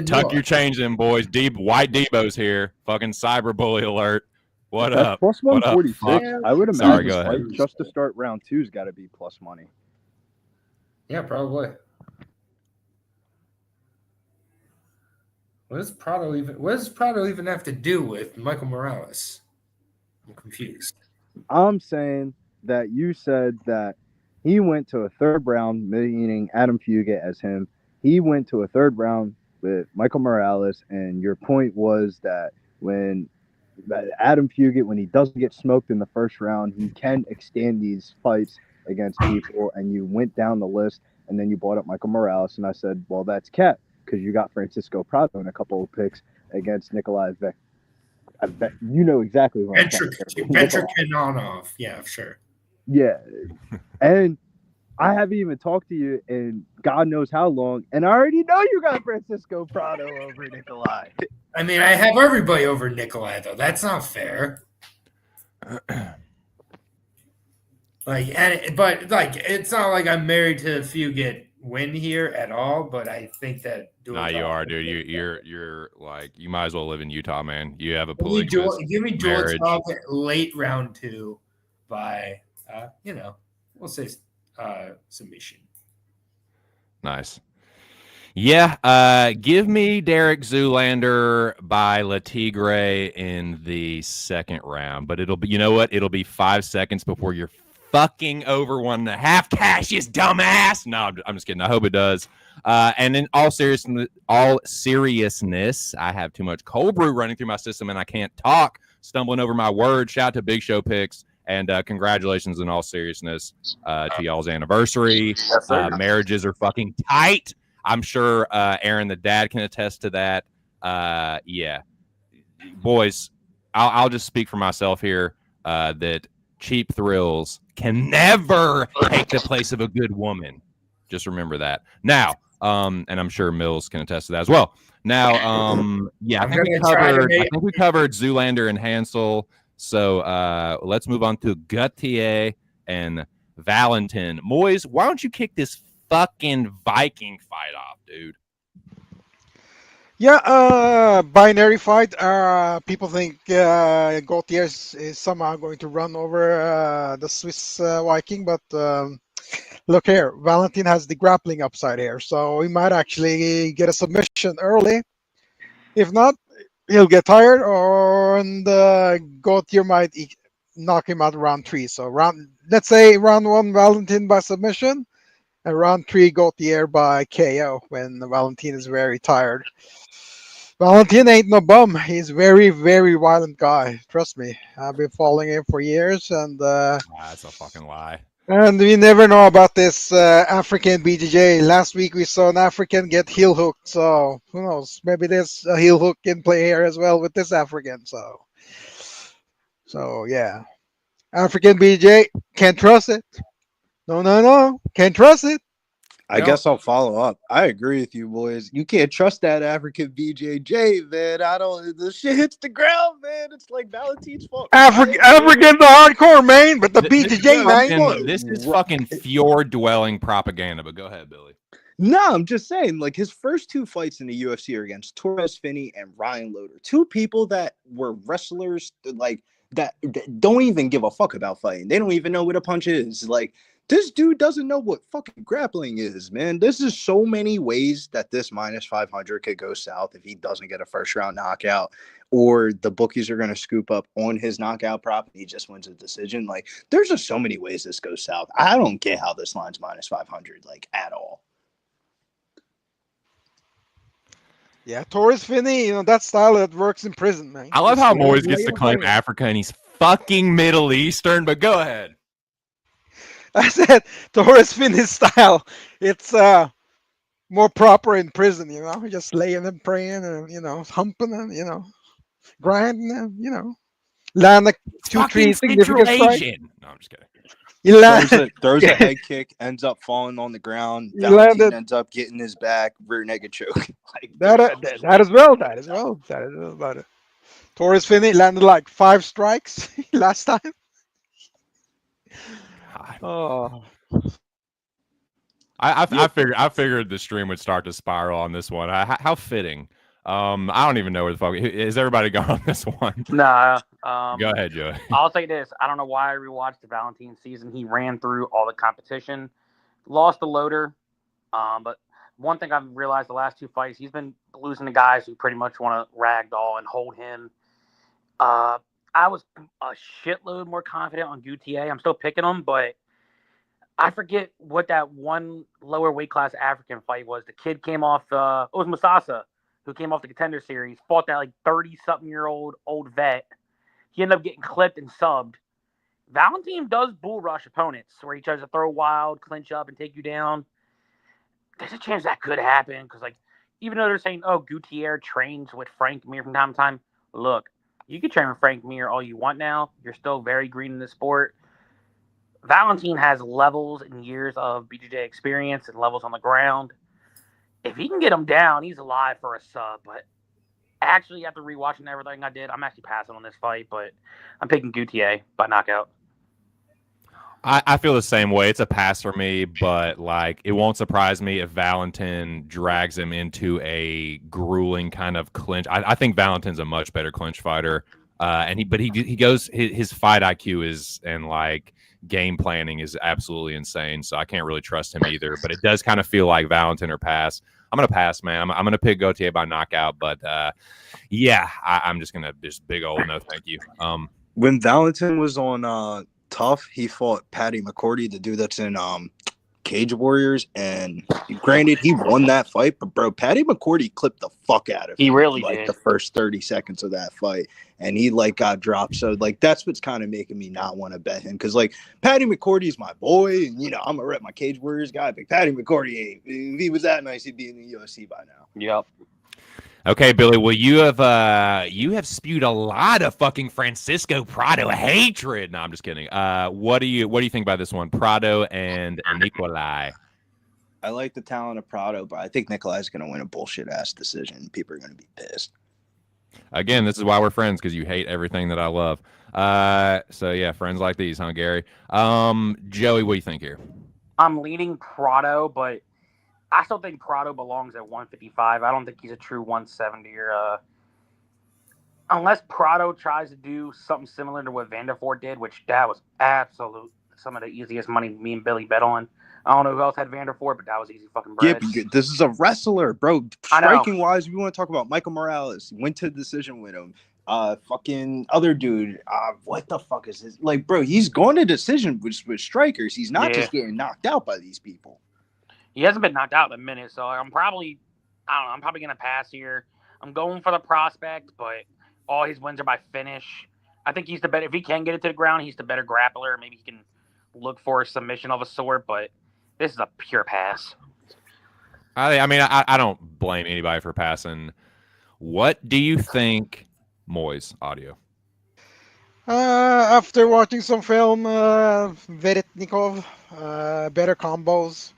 Tuck your change in, boys. White Debo's here. Fucking cyberbully alert. What up? Plus 146. I would imagine go ahead. Just to start round 2's got to be plus money. Yeah, probably. What does Prado even have to do with Michael Morales? I'm confused. I'm saying that you said that he went to a third round, meaning Adam Fuget as him. He went to a third round with Michael Morales, and your point was that when Adam Fuget, when he doesn't get smoked in the first round, he can extend these fights against people, and you went down the list, and then you brought up Michael Morales, and I said, well, that's cat, because you got Francisco Prado in a couple of picks against Nikolai Vek. I bet you know exactly what I'm talking about. Ventrikanonov. Yeah, sure. Yeah. And I haven't even talked to you in God knows how long, and I already know you got Francisco Prado over Nikolai. I mean, I have everybody over Nikolai, though. That's not fair. It's not like I'm married to Fuget win here at all, but I think that you are, dude. You're like, you might as well live in Utah, man. You have a give me Dulatov late round 2 by we'll say submission. Nice. Yeah, give me Derek Zoolander by La Tigre in the second round, but it'll be, you know what? It'll be 5 seconds before you're fucking over 1.5 cashes, dumbass. No, I'm just kidding. I hope it does. And in all seriousness, I have too much cold brew running through my system and I can't talk, stumbling over my words. Shout out to Big Show Picks. And congratulations in all seriousness to y'all's anniversary. Yes, sir. Marriages are fucking tight. I'm sure Aaron, the dad, can attest to that. Yeah, boys, I'll just speak for myself here that cheap thrills can never take the place of a good woman. Just remember that. Now, and I'm sure Mills can attest to that as well. Now, yeah, I think we covered Zoolander and Hansel. So let's move on to Gautier and Valentin. Moiz, why don't you kick this fucking Viking fight off, dude? Yeah, binary fight. People think Gautier is somehow going to run over the Swiss Viking, but look here, Valentin has the grappling upside here, so he might actually get a submission early. If not, he'll get tired, and Gautier might knock him out round 3. So let's say round 1 Valentin by submission. And round 3 Gautier by KO when Valentin is very tired. Valentin ain't no bum. He's very, very violent guy. Trust me. I've been following him for years, and that's a fucking lie. And we never know about this African BJJ. Last week we saw an African get heel hooked, so who knows? Maybe there's a heel hook in play here as well with this African. So yeah, African BJJ, can't trust it. No. Can't trust it. I guess I'll follow up. I agree with you, boys. You can't trust that African BJJ, man. The shit hits the ground, man. It's like Valentin's fault. African the hardcore, man, but the BJJ, man. This is fucking fjord-dwelling propaganda, but go ahead, Billy. No, I'm just saying, like, his first 2 fights in the UFC are against Torres Finney and Ryan Loder. 2 people that were wrestlers, like, that don't even give a fuck about fighting. They don't even know what a punch is. Like, this dude doesn't know what fucking grappling is, man. This is so many ways that this minus 500 could go south if he doesn't get a first round knockout, or the bookies are going to scoop up on his knockout prop and he just wins a decision. Like, there's just so many ways this goes south. I don't get how this line's minus 500, like, at all. Yeah, Torres Finney, that style that works in prison, man. I love how Moiz gets to claim Africa and he's fucking Middle Eastern, but go ahead. I said Torres Finney's style. It's more proper in prison, just laying and praying and humping and grinding and land 2-3 significant strikes. No, I'm just kidding. He throws a head kick, ends up falling on the ground. Valentin ends up getting his back, rear naked choke. Like that as well. That as well about it. Torres Finney landed like 5 strikes last time. Oh, I figured the stream would start to spiral on this one. How fitting. I don't even know where the fuck is everybody going on this one. Nah. Go ahead, Joey. I'll say this: I don't know why I rewatched the Valentin season. He ran through all the competition, lost the Loader, but one thing I've realized the last 2 fights, he's been losing to guys who pretty much want to ragdoll and hold him. I was a shitload more confident on Gautier. I'm still picking him, but I forget what that one lower weight class African fight was. The kid came off, it was Masasa, who came off the Contender Series, fought that like 30-something-year-old old vet. He ended up getting clipped and subbed. Valentin does bull rush opponents where he tries to throw wild, clinch up, and take you down. There's a chance that could happen because, like, even though they're saying, oh, Gautier trains with Frank Mir from time to time, look, you can train with Frank Mir all you want now. You're still very green in the sport. Valentin has levels and years of BJJ experience and levels on the ground. If he can get him down, he's alive for a sub. But actually, after rewatching everything I did, I'm actually passing on this fight. But I'm picking Gautier by knockout. I feel the same way. It's a pass for me, but like it won't surprise me if Valentin drags him into a grueling kind of clinch. I think Valentin's a much better clinch fighter, and he goes his fight IQ is and like game planning is absolutely insane. So I can't really trust him either. But it does kind of feel like Valentin or pass. gonna pass, man. I'm gonna pick Gauthier by knockout, but yeah, I'm just gonna just big old no, thank you. When Valentin was on Tough, he fought Patty McCordy, the dude that's in Cage Warriors, and granted he won that fight, but bro, Patty McCordy clipped the fuck out of him. He really like did. The first 30 seconds of that fight, and he like got dropped. So like that's what's kind of making me not want to bet him, because like Patty McCordy is my boy, and you know I'm a rep my Cage Warriors guy, but Patty McCordy ain't. If he was that nice, he'd be in the UFC by now. Yep. Okay, Billy. Well, you have spewed a lot of fucking Francisco Prado hatred. No, I'm just kidding. What do you think about this one, Prado and Nikolai? I like the talent of Prado, but I think Nikolai's going to win a bullshit ass decision. People are going to be pissed. Again, this is why we're friends, because you hate everything that I love. So yeah, friends like these, huh, Gary? Joey, what do you think here? I'm leaning Prado, but I still think Prado belongs at 155. I don't think he's a true 170 or unless Prado tries to do something similar to what Vanderford did, which that was absolute some of the easiest money me and Billy bet on. I don't know who else had Vanderford, but that was easy fucking bread. Yeah, but this is a wrestler, bro. Striking wise, we want to talk about Michael Morales. Went to the decision with him. Fucking other dude. What the fuck is this? Like, bro, he's going to decision with strikers. He's not just getting knocked out by these people. He hasn't been knocked out in a minute, so I'm probably gonna pass here. I'm going for the prospect, but all his wins are by finish. I think he's the better. If he can get it to the ground, he's the better grappler. Maybe he can look for a submission of a sort, but this is a pure pass. I mean, I don't blame anybody for passing. What do you think, Moiz audio? After watching some film, Veretnikov, better combos,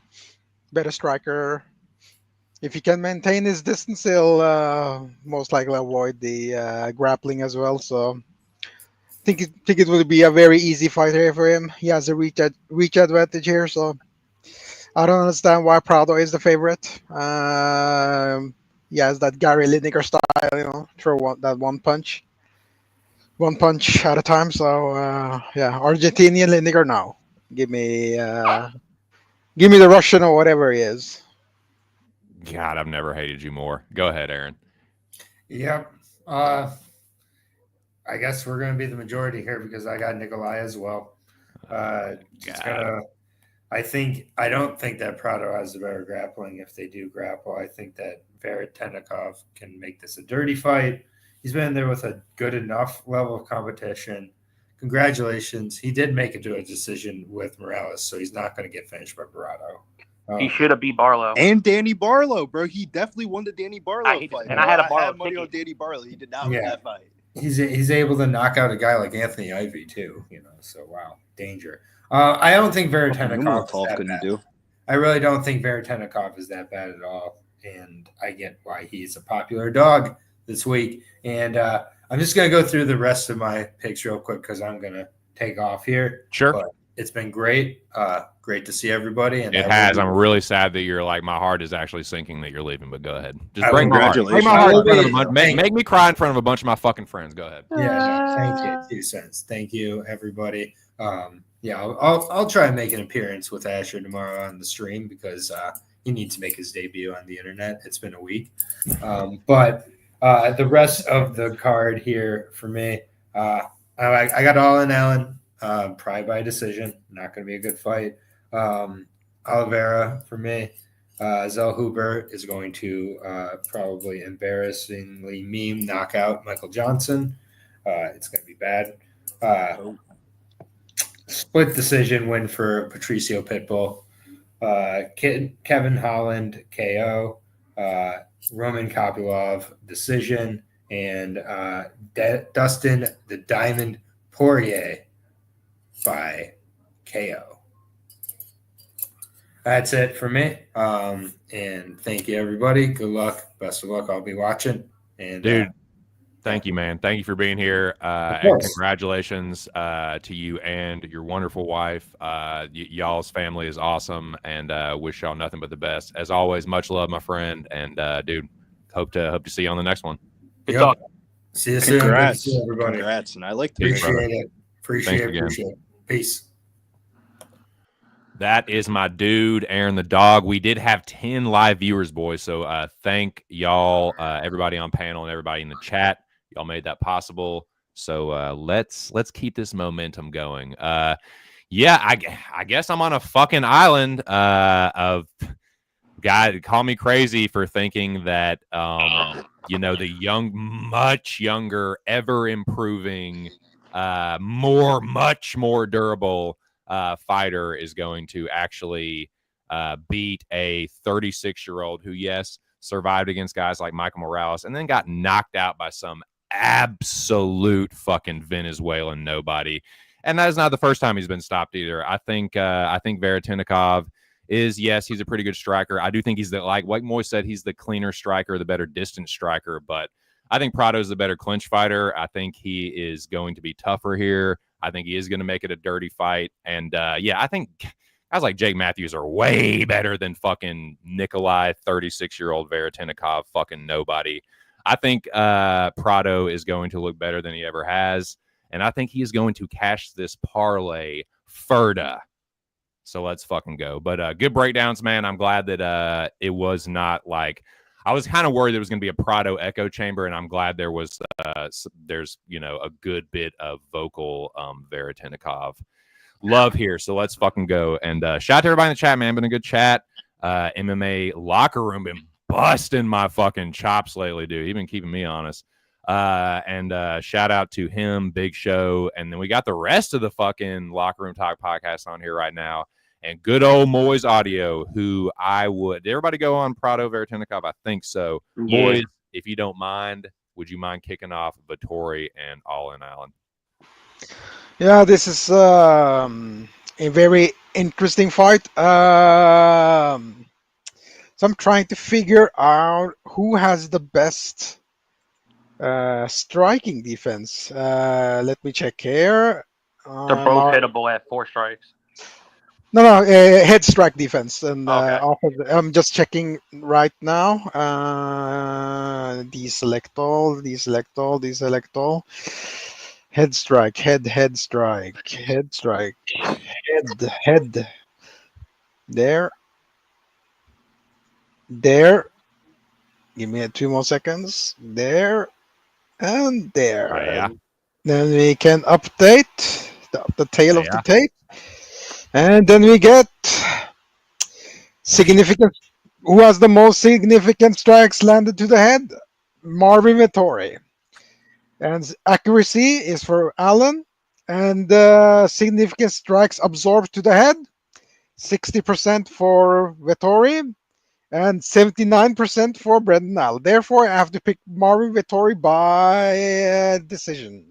better striker. If he can maintain his distance, he'll most likely avoid the grappling as well. So think it will be a very easy fight here for him. He has a reach advantage here, so I don't understand why Prado is the favorite. He has that Gary Lineker style, throw that one punch at a time. So Argentinian Lineker now. Give me the Russian or whatever he is. God, I've never hated you more. Go ahead, Aaron. Yep. I guess we're going to be the majority here because I got Nikolai as well. I don't think that Prado has the better grappling. If they do grapple, I think that Veretennikov can make this a dirty fight. He's been there with a good enough level of competition. Congratulations. He did make it to a decision with Morales, so he's not going to get finished by Prado. He should have beat Barlow. And Danny Barlow, bro. He definitely won the Danny Barlow fight. And I had a Barlow money on Danny Barlow. He did not win that fight. He's able to knock out a guy like Anthony Ivy too, so wow, danger. I don't think Veretennikov is that bad. I really don't think Veretennikov is that bad at all, and I get why he's a popular dog this week. And I'm just gonna go through the rest of my picks real quick because I'm gonna take off here. Sure. But it's been great. Great to see everybody. And it has. I'm really sad that you're like, my heart is actually sinking that you're leaving, but go ahead. Just bring my heart in front of make me cry in front of a bunch of my fucking friends. Go ahead. Yeah, thank you. 2 cents. Thank you, everybody. I'll try and make an appearance with Asher tomorrow on the stream because he needs to make his debut on the internet. It's been a week. But the rest of the card here for me, I got all in Allen. Probably by decision. Not going to be a good fight. Oliveira for me. Zellhuber is going to probably embarrassingly meme knockout Michael Johnson. It's going to be bad. Split decision win for Patricio Pitbull. Kevin Holland KO. Roman Kopylov decision. And Dustin the Diamond Poirier by KO. That's it for me. And thank you, everybody. Good luck. Best of luck. I'll be watching. And dude, thank you, man. Thank you for being here. And congratulations to you and your wonderful wife. Y'all's family is awesome, and wish y'all nothing but the best. As always, much love, my friend. And dude, hope to see you on the next one. Good talk. See you soon. Congrats, see everybody. Congrats, and I like to appreciate it. Appreciate it. Peace. That is my dude, Aaron the dog. We did have 10 live viewers, boys. So thank y'all, everybody on panel and everybody in the chat. Y'all made that possible. So let's keep this momentum going. Yeah, I guess I'm on a fucking island of God. Call me crazy for thinking that the much younger, ever improving, much more durable fighter is going to actually beat a 36-year-old who, yes, survived against guys like Michael Morales and then got knocked out by some absolute fucking Venezuelan nobody. And that is not the first time he's been stopped either. I think Veretennikov is, yes, he's a pretty good striker. I do think he's like Moiz said, he's the cleaner striker, the better distance striker. But I think Prado's the better clinch fighter. I think he is going to be tougher here. I think he is going to make it a dirty fight. And I think guys like Jake Matthews are way better than fucking Nikolai, 36-year-old Veretennikov, fucking nobody. I think Prado is going to look better than he ever has. And I think he is going to cash this parlay Ferda. So let's fucking go. But good breakdowns, man. I'm glad that it was not like I was kind of worried there was going to be a Prado echo chamber, and I'm glad there's a good bit of vocal Veretennikov love here. So let's fucking go. And shout out to everybody in the chat, man. Been a good chat. MMA locker room been busting my fucking chops lately, dude. He's been keeping me honest. And shout out to him, Big Show. And then we got the rest of the fucking Locker Room Talk podcast on here right now. And good old Moiz Audio, who did everybody go on Prado Veretennikov? I think so. Yeah. Moiz, if you don't mind, would you mind kicking off Vettori and All In Allen? Yeah, this is a very interesting fight. So I'm trying to figure out who has the best striking defense. Let me check here. They're both hittable at 4 strikes. No, head strike defense. And okay. I'm just checking right now. Deselect all. Head strike, head strike. There. Give me 2 more seconds. There. And there. Oh, yeah. Then we can update the tail of the tape. And then we get significant. Who has the most significant strikes landed to the head? Marvin Vettori. And accuracy is for Allen. And significant strikes absorbed to the head, 60% for Vettori. And 79% for Brendan Allen. Therefore, I have to pick Marvin Vettori by decision.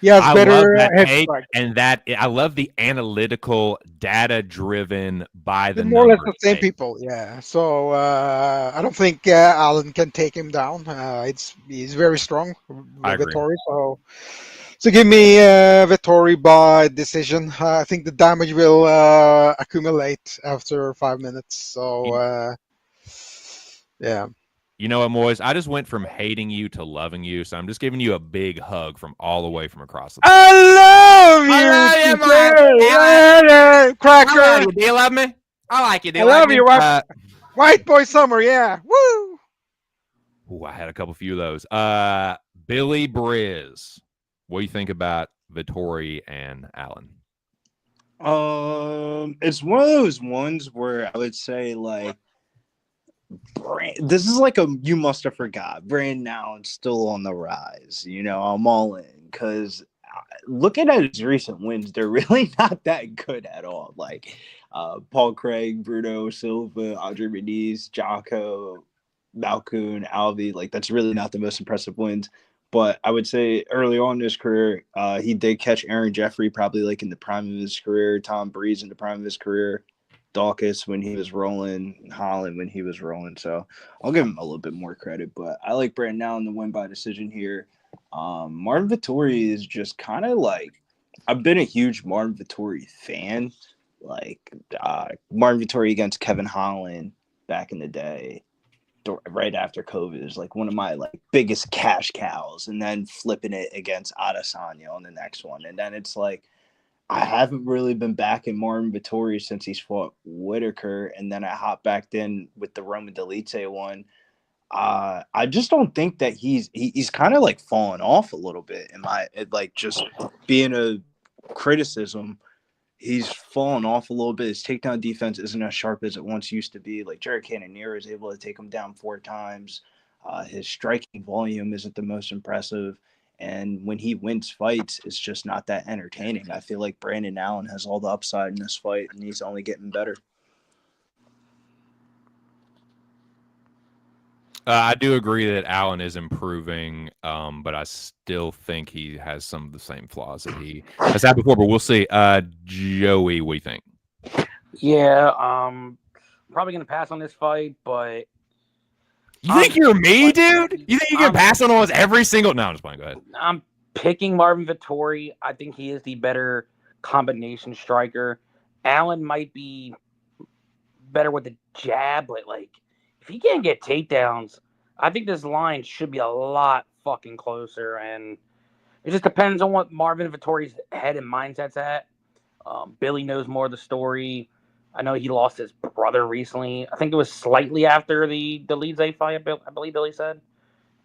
Yes, I better love that head tape, strike. and I love the analytical, data-driven by the more or less numbers the same tape. people. Yeah. So I don't think Allen can take him down. He's very strong, Vettori. So give me Vettori by decision. I think the damage will accumulate after 5 minutes. So yeah. You know what, Moiz? I just went from hating you to loving you, so I'm just giving you a big hug from all the way from across the. I love you, Cracker. I love you. Do you love me? I like you. Do you I like love you. White boy summer, yeah. Woo! Ooh, I had a few of those. Billy Briz, what do you think about Vettori and Allen? It's one of those ones where I would say like. This is like you must have forgot. Brandon Allen's still on the rise. I'm all in because looking at his recent wins, they're really not that good at all. Like Paul Craig, Bruno Silva, Andre Muniz, Jocko, Malkoun, Alvey. Like that's really not the most impressive wins. But I would say early on in his career, he did catch Aaron Jeffrey probably like in the prime of his career, Tom Breeze in the prime of his career. Dawkins when he was rolling, Holland when he was rolling. So I'll give him a little bit more credit. But I like Brandon Allen to win by decision here. Marvin Vettori is just kind of like I've been a huge Marvin Vettori fan. Like Marvin Vettori against Kevin Holland back in the day, right after COVID, is like one of my like biggest cash cows. And then flipping it against Adesanya on the next one, and then it's like. I haven't really been back in Marvin Vettori since he's fought Whitaker, and then I hopped back in with the Roman Dolidze one. I just don't think that he's kind of like fallen off a little bit. Like just being a criticism, he's fallen off a little bit. His takedown defense isn't as sharp as it once used to be. Like Jared Cannonier is able to take him down 4 times. His striking volume isn't the most impressive. And when he wins fights, it's just not that entertaining. I feel like Brandon Allen has all the upside in this fight, and he's only getting better. I do agree that Allen is improving, but I still think he has some of the same flaws that he has had before. But we'll see. Joey, what do you think? Yeah, probably gonna pass on this fight, but you think you're me, dude? You think you can pass on almost every single? No, I'm just playing. Go ahead. I'm picking Marvin Vettori. I think he is the better combination striker. Allen might be better with the jab, but like if he can't get takedowns, I think this line should be a lot fucking closer. And it just depends on what Marvin Vettori's head and mindset's at. Billy knows more of the story. I know he lost his brother recently. I think it was slightly after the Dolidze fight, I believe Billy said.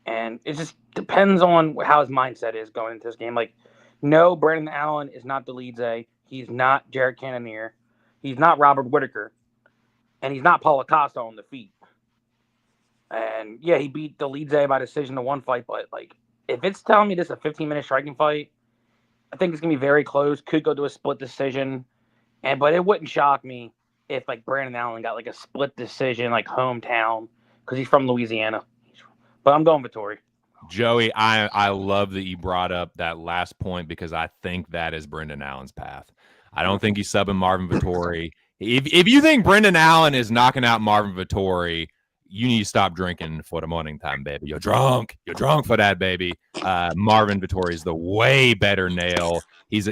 And it just depends on how his mindset is going into this game. Like, no, Brandon Allen is not Dolidze. He's not Jared Cannonier. He's not Robert Whitaker. And he's not Paulo Costa on the feet. And, yeah, he beat Dolidze by decision in one fight. But, like, if it's telling me this is a 15-minute striking fight, I think it's going to be very close. Could go to a split decision. But it wouldn't shock me if like Brandon Allen got like a split decision, like hometown, because he's from Louisiana. But I'm going Vettori. Joey, I love that you brought up that last point because I think that is Brendan Allen's path. I don't think he's subbing Marvin Vettori. If you think Brendan Allen is knocking out Marvin Vettori, you need to stop drinking for the morning time, baby. You're drunk. You're drunk for that, baby. Marvin Vettori is the way better nail. He's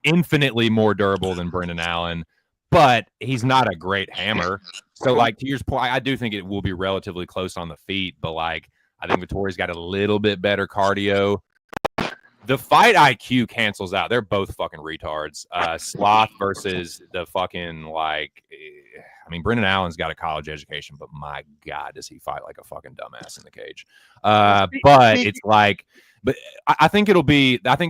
infinitely more durable than Brendan Allen, but he's not a great hammer. So, like, to your point, I do think it will be relatively close on the feet, but, like, I think Vettori's got a little bit better cardio. The fight IQ cancels out. They're both fucking retards. Sloth versus the fucking, like, I mean, Brendan Allen's got a college education, but my God, does he fight like a fucking dumbass in the cage. But it's like, but I think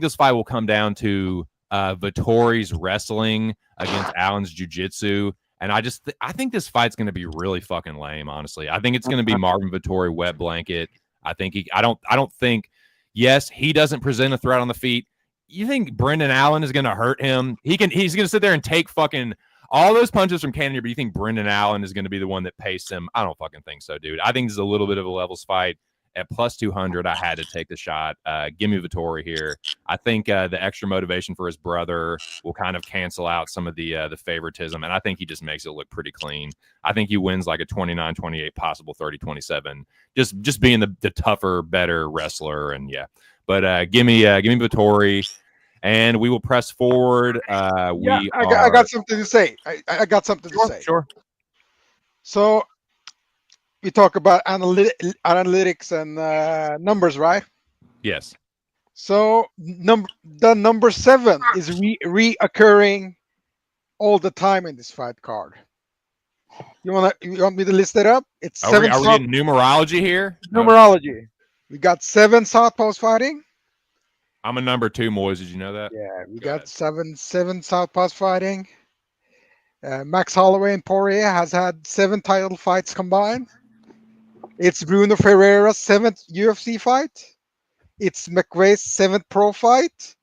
this fight will come down to Vettori's wrestling against Allen's jiu-jitsu. And I think this fight's going to be really fucking lame, honestly. I think it's going to be Marvin Vettori wet blanket. I don't think, yes, he doesn't present a threat on the feet. You think Brendan Allen is going to hurt him? He's going to sit there and take fucking all those punches from Cannonier, but you think Brendan Allen is going to be the one that paced him? I don't fucking think so, dude. I think this is a little bit of a levels fight. At plus 200, I had to take the shot. Give me Vettori here. I think the extra motivation for his brother will kind of cancel out some of the favoritism, and I think he just makes it look pretty clean. I think he wins like a 29-28, possible 30-27, just being the tougher, better wrestler. And yeah, but give me Vettori, and we will press forward. I got something to say. I got something to say. Sure. So we talk about analytics and numbers, right? Yes. So the number 7 is reoccurring all the time in this fight card. You want me to list it up? It's are we in numerology here? Numerology. We got 7 southpaws fighting. I'm a number 2, Moiz. Did you know that? Yeah, we got seven southpaws fighting. Max Holloway and Poirier has had 7 title fights combined. It's Bruno Ferreira's 7th UFC fight. It's McVeigh's 7th pro fight.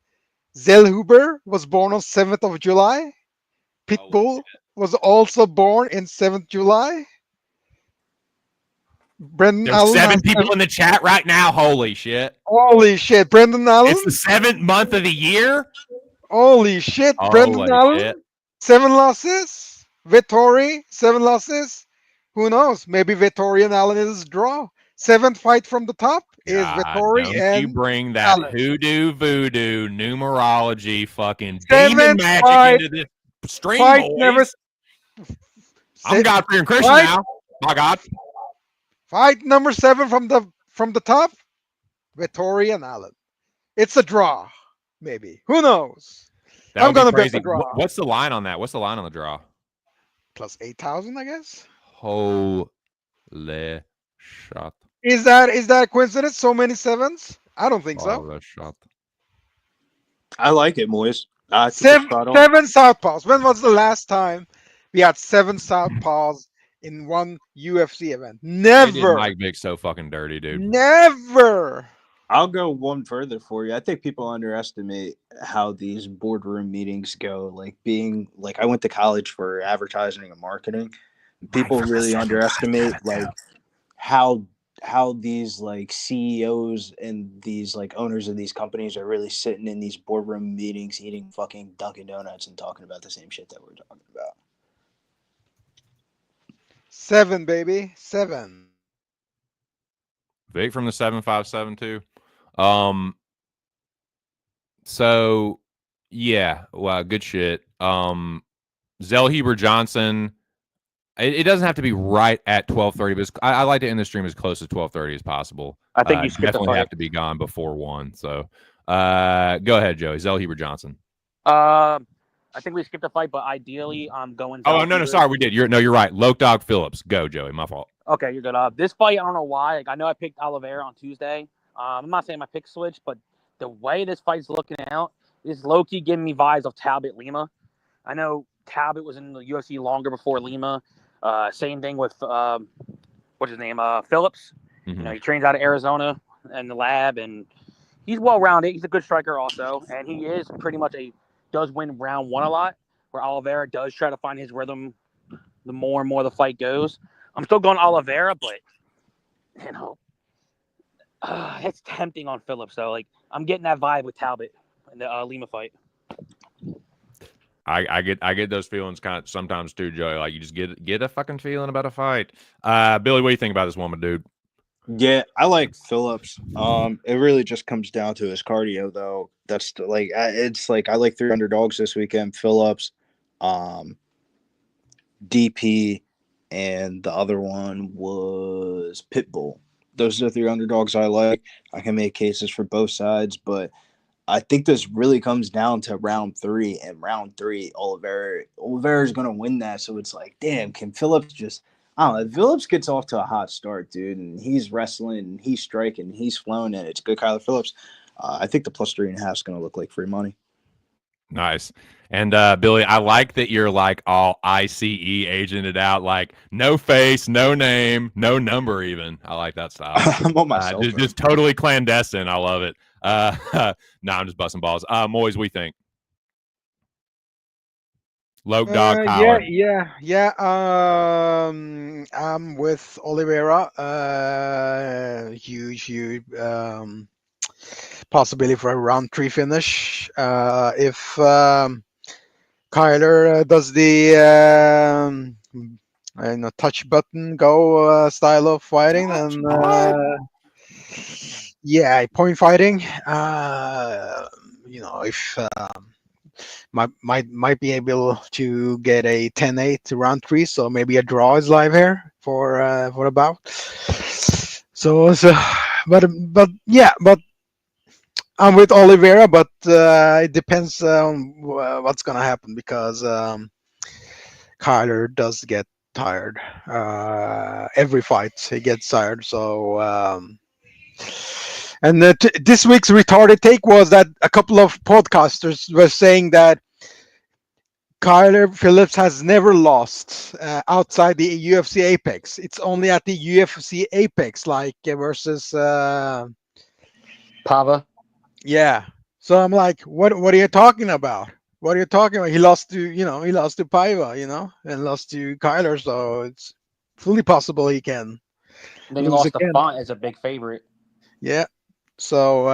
Zellhuber was born on 7th of July. Pitbull was also born in 7th July. Brendan Allen. There's 7 people in the chat right now. Holy shit. Holy shit. Brendan Allen. It's the 7th month of the year. Holy shit. Brendan Allen. 7 losses. Vettori, 7 losses. Who knows? Maybe Vettori and Allen is a draw. 7th fight from the top is Vettori and you bring that Allen. Hoodoo voodoo numerology fucking 7th demon magic into this stream. I'm Godfrey and Christian now. My God. Fight number 7 from the top, Vettori and Allen. It's a draw, maybe. Who knows? That I'm would be gonna bet crazy. the draw. What's the line on that? What's the line on the draw? Plus 8,000, I guess. Holy shot. Is that coincidence? So many sevens? I don't think so. Holy shot. I like it, Moiz. I think it's Seven, spot on. 7 southpaws. When was the last time we had 7 southpaws in one UFC event? They did Never. Mike Vick so fucking dirty, dude. Never. I'll go one further for you. I think people underestimate how these boardroom meetings go. Like being like, I went to college for advertising and marketing. People really underestimate like how these like CEOs and these like owners of these companies are really sitting in these boardroom meetings eating fucking Dunkin' Donuts and talking about the same shit that we're talking about. 7, baby. 7. Vic from the 757 too. So yeah, wow, good shit. Zellhuber Johnson. It doesn't have to be right at 12:30, but I like to end the stream as close to 12:30 as possible. I think you skipped the definitely fight. have to be gone before 1. So go ahead, Joey. Zellhuber Johnson. I think we skipped the fight, but ideally, I'm going. Oh no, sorry, we did. You're right. Loke Dog Phillips. Go, Joey. My fault. Okay, you're good. This fight, I don't know why. Like, I know I picked Oliveira on Tuesday. I'm not saying my pick switch, but the way this fight's looking out is low-key giving me vibes of Talbot Lima. I know Talbot was in the UFC longer before Lima. Same thing with what's his name? Phillips. Mm-hmm. You know, he trains out of Arizona in the lab, and he's well-rounded. He's a good striker also, and he is pretty much does win round 1 a lot, where Oliveira does try to find his rhythm the more and more the fight goes. I'm still going Oliveira, but you know, it's tempting on Phillips. So like, I'm getting that vibe with Talbot in the Lima fight. I get those feelings kind of sometimes too, Joey. Like you just get a fucking feeling about a fight. Billy, what do you think about this woman, dude? Yeah, I like Phillips. It really just comes down to his cardio, though. That's like it's like I like 3 underdogs this weekend. Phillips, DP, and the other one was Pitbull. Those are the 3 underdogs I like. I can make cases for both sides, but I think this really comes down to round 3. And round 3, Oliveira is going to win that. So it's like, damn, can Phillips just – I don't know. If Phillips gets off to a hot start, dude, and he's wrestling and he's striking and he's flowing and it's good Kyler Phillips, I think the plus 3.5 is going to look like free money. Nice. And Billy, I like that you're like all ICE agented out, like no face, no name, no number even. I like that style. I'm on myself. Just totally clandestine. I love it. I'm just busting balls. Moiz, we think. Loke Dog Power. Yeah. I'm with Oliveira. Huge possibility for a round 3 finish. If Kyler does the touch button go style of fighting, and point fighting. If might be able to get a 10-8 round 3, so maybe a draw is live here for a bout. But I'm with Oliveira, but it depends on what's gonna happen because Kyler does get tired. Every fight he gets tired. So and this week's retarded take was that a couple of podcasters were saying that Kyler Phillips has never lost outside the UFC Apex. It's only at the UFC Apex, like versus Pava. Yeah. So I'm like, what are you talking about? What are you talking about? He lost to Paiva, and lost to Kyler, so it's fully possible he can. Then he lost the Font as a big favorite. Yeah. So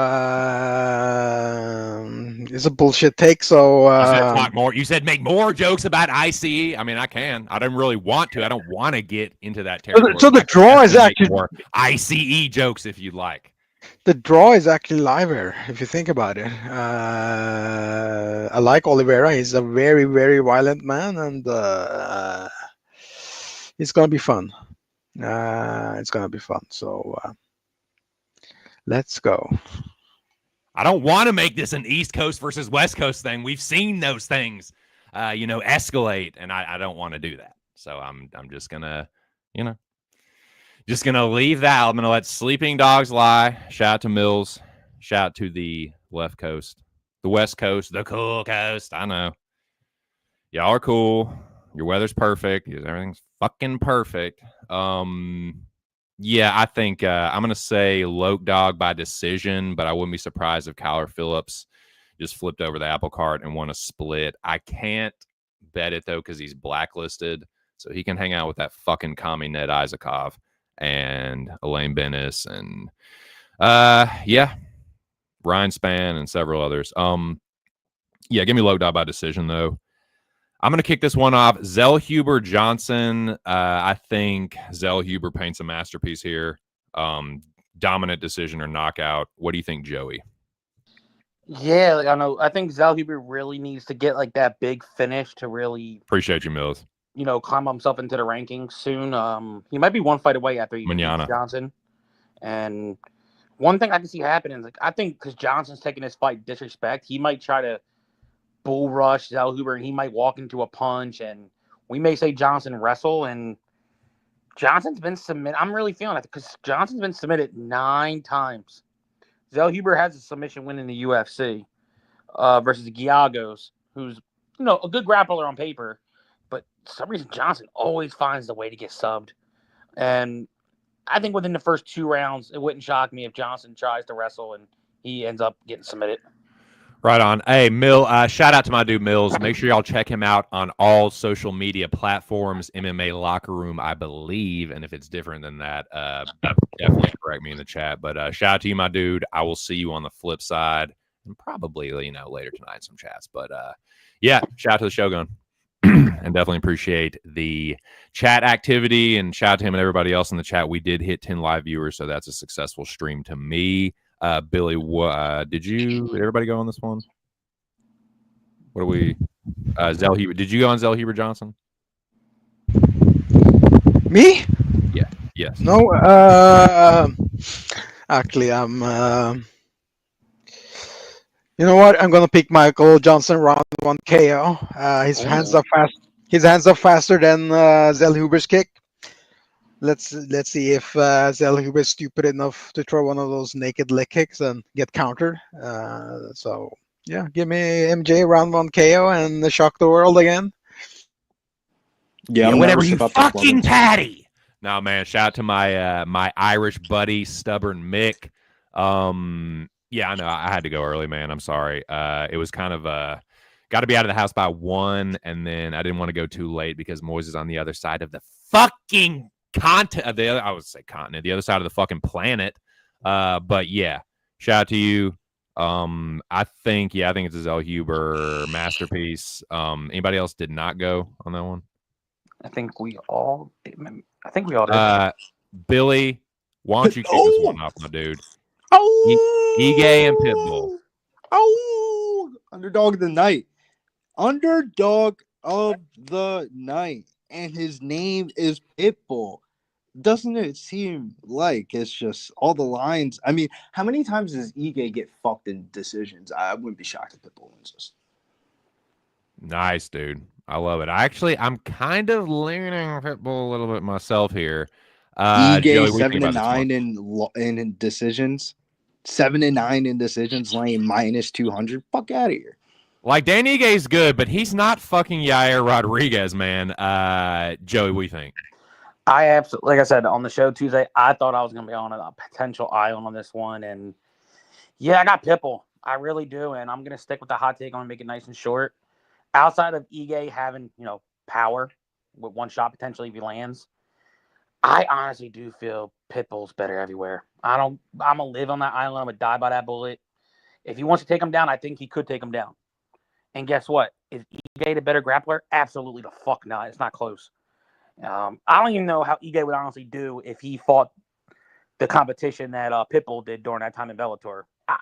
it's a bullshit take. So you said talk more. You said make more jokes about ICE. I mean, I can. I don't really want to. I don't want to get into that territory. So the draw is actually more ICE jokes if you'd like. The draw is actually liver if you think about it. I like Oliveira. He's a very, very violent man, and it's gonna be fun. It's gonna be fun. So let's go. I don't want to make this an East Coast versus West Coast thing. We've seen those things, escalate, and I don't want to do that. So I'm just gonna, just gonna leave that. I'm gonna let sleeping dogs lie. Shout out to Mills. Shout out to the left coast, the West Coast, the cool coast. I know y'all are cool. Your weather's perfect. Everything's fucking perfect. Yeah, I think I'm going to say Loke Dog by decision, but I wouldn't be surprised if Kyler Phillips just flipped over the apple cart and won a split. I can't bet it, though, because he's blacklisted, so he can hang out with that fucking commie Ned Isakov and Elaine Bennis and, Ryan Spann and several others. Yeah, give me Loke Dog by decision, though. I'm going to kick this one off. Zellhuber Johnson. I think Zellhuber paints a masterpiece here. Dominant decision or knockout. What do you think, Joey? Yeah, I know. I think Zellhuber really needs to get like that big finish to really appreciate you, Mills. Climb himself into the rankings soon. He might be one fight away after he beats Johnson. And one thing I can see happening is I think because Johnson's taking this fight disrespect, he might try to bull rush Zellhuber, and he might walk into a punch, and we may say Johnson wrestle, and Johnson's been submitted. I'm really feeling it because Johnson's been submitted 9 times. Zellhuber has a submission win in the UFC versus Giagos, who's a good grappler on paper, but for some reason Johnson always finds the way to get subbed. And I think within the first 2 rounds, it wouldn't shock me if Johnson tries to wrestle and he ends up getting submitted. Right on. Hey, Mill, shout out to my dude Mills. Make sure y'all check him out on all social media platforms, MMA Locker Room, I believe. And if it's different than that, definitely correct me in the chat. But shout out to you, my dude. I will see you on the flip side and probably, later tonight in some chats. But yeah, shout out to the Shogun. And definitely appreciate the chat activity, and shout out to him and everybody else in the chat. We did hit 10 live viewers, so that's a successful stream to me. Billy, did everybody go on this one? What do we, Zellhuber, did you go on Zellhuber Johnson? Me? Yeah. Yes. No, actually, I'm, you know what? I'm going to pick Michael Johnson round 1 KO. His hands are fast. His hands are faster than Zellhuber's kick. Let's see if Zellhuber is stupid enough to throw one of those naked leg kicks and get countered. So yeah, give me MJ round 1 KO and shock the world again. Yeah, whatever you fucking patty. No, man, shout out to my my Irish buddy, Stubborn Mick. Yeah, I know I had to go early, man. I'm sorry. It was kind of got to be out of the house by 1, and then I didn't want to go too late because Moiz is on the other side of the fucking continent. I would say continent, the other side of the fucking planet. But yeah, shout out to you. I think it's a Zellhuber masterpiece. Anybody else did not go on that one? I think we all did. Billy, why don't you kick this one off, my dude? Ige and Pitbull. Underdog of the night. Underdog of the night. And his name is Pitbull. Doesn't it seem like it's just all the lines? I mean, how many times does Ige get fucked in decisions? I wouldn't be shocked if Pitbull wins this. Nice, dude. I love it. I'm kind of leaning Pitbull a little bit myself here. Ige Joey, 7-9 in decisions. 7-9 in decisions, laying minus 200. Fuck out of here. Like, Dan Ige's good, but he's not fucking Yair Rodriguez, man. Joey, what do you think? I absolutely, like I said on the show Tuesday, I thought I was going to be on a potential island on this one, and yeah, I got Pitbull. I really do, and I'm going to stick with the hot take. I'm going to make it nice and short. Outside of Ige having, power with one shot potentially if he lands, I honestly do feel Pitbull's better everywhere. I'm going to live on that island. I'm going to die by that bullet. If he wants to take him down, I think he could take him down. And guess what? Is Ige the better grappler? Absolutely the fuck not. It's not close. I don't even know how Ige would honestly do if he fought the competition that Pitbull did during that time in Bellator. I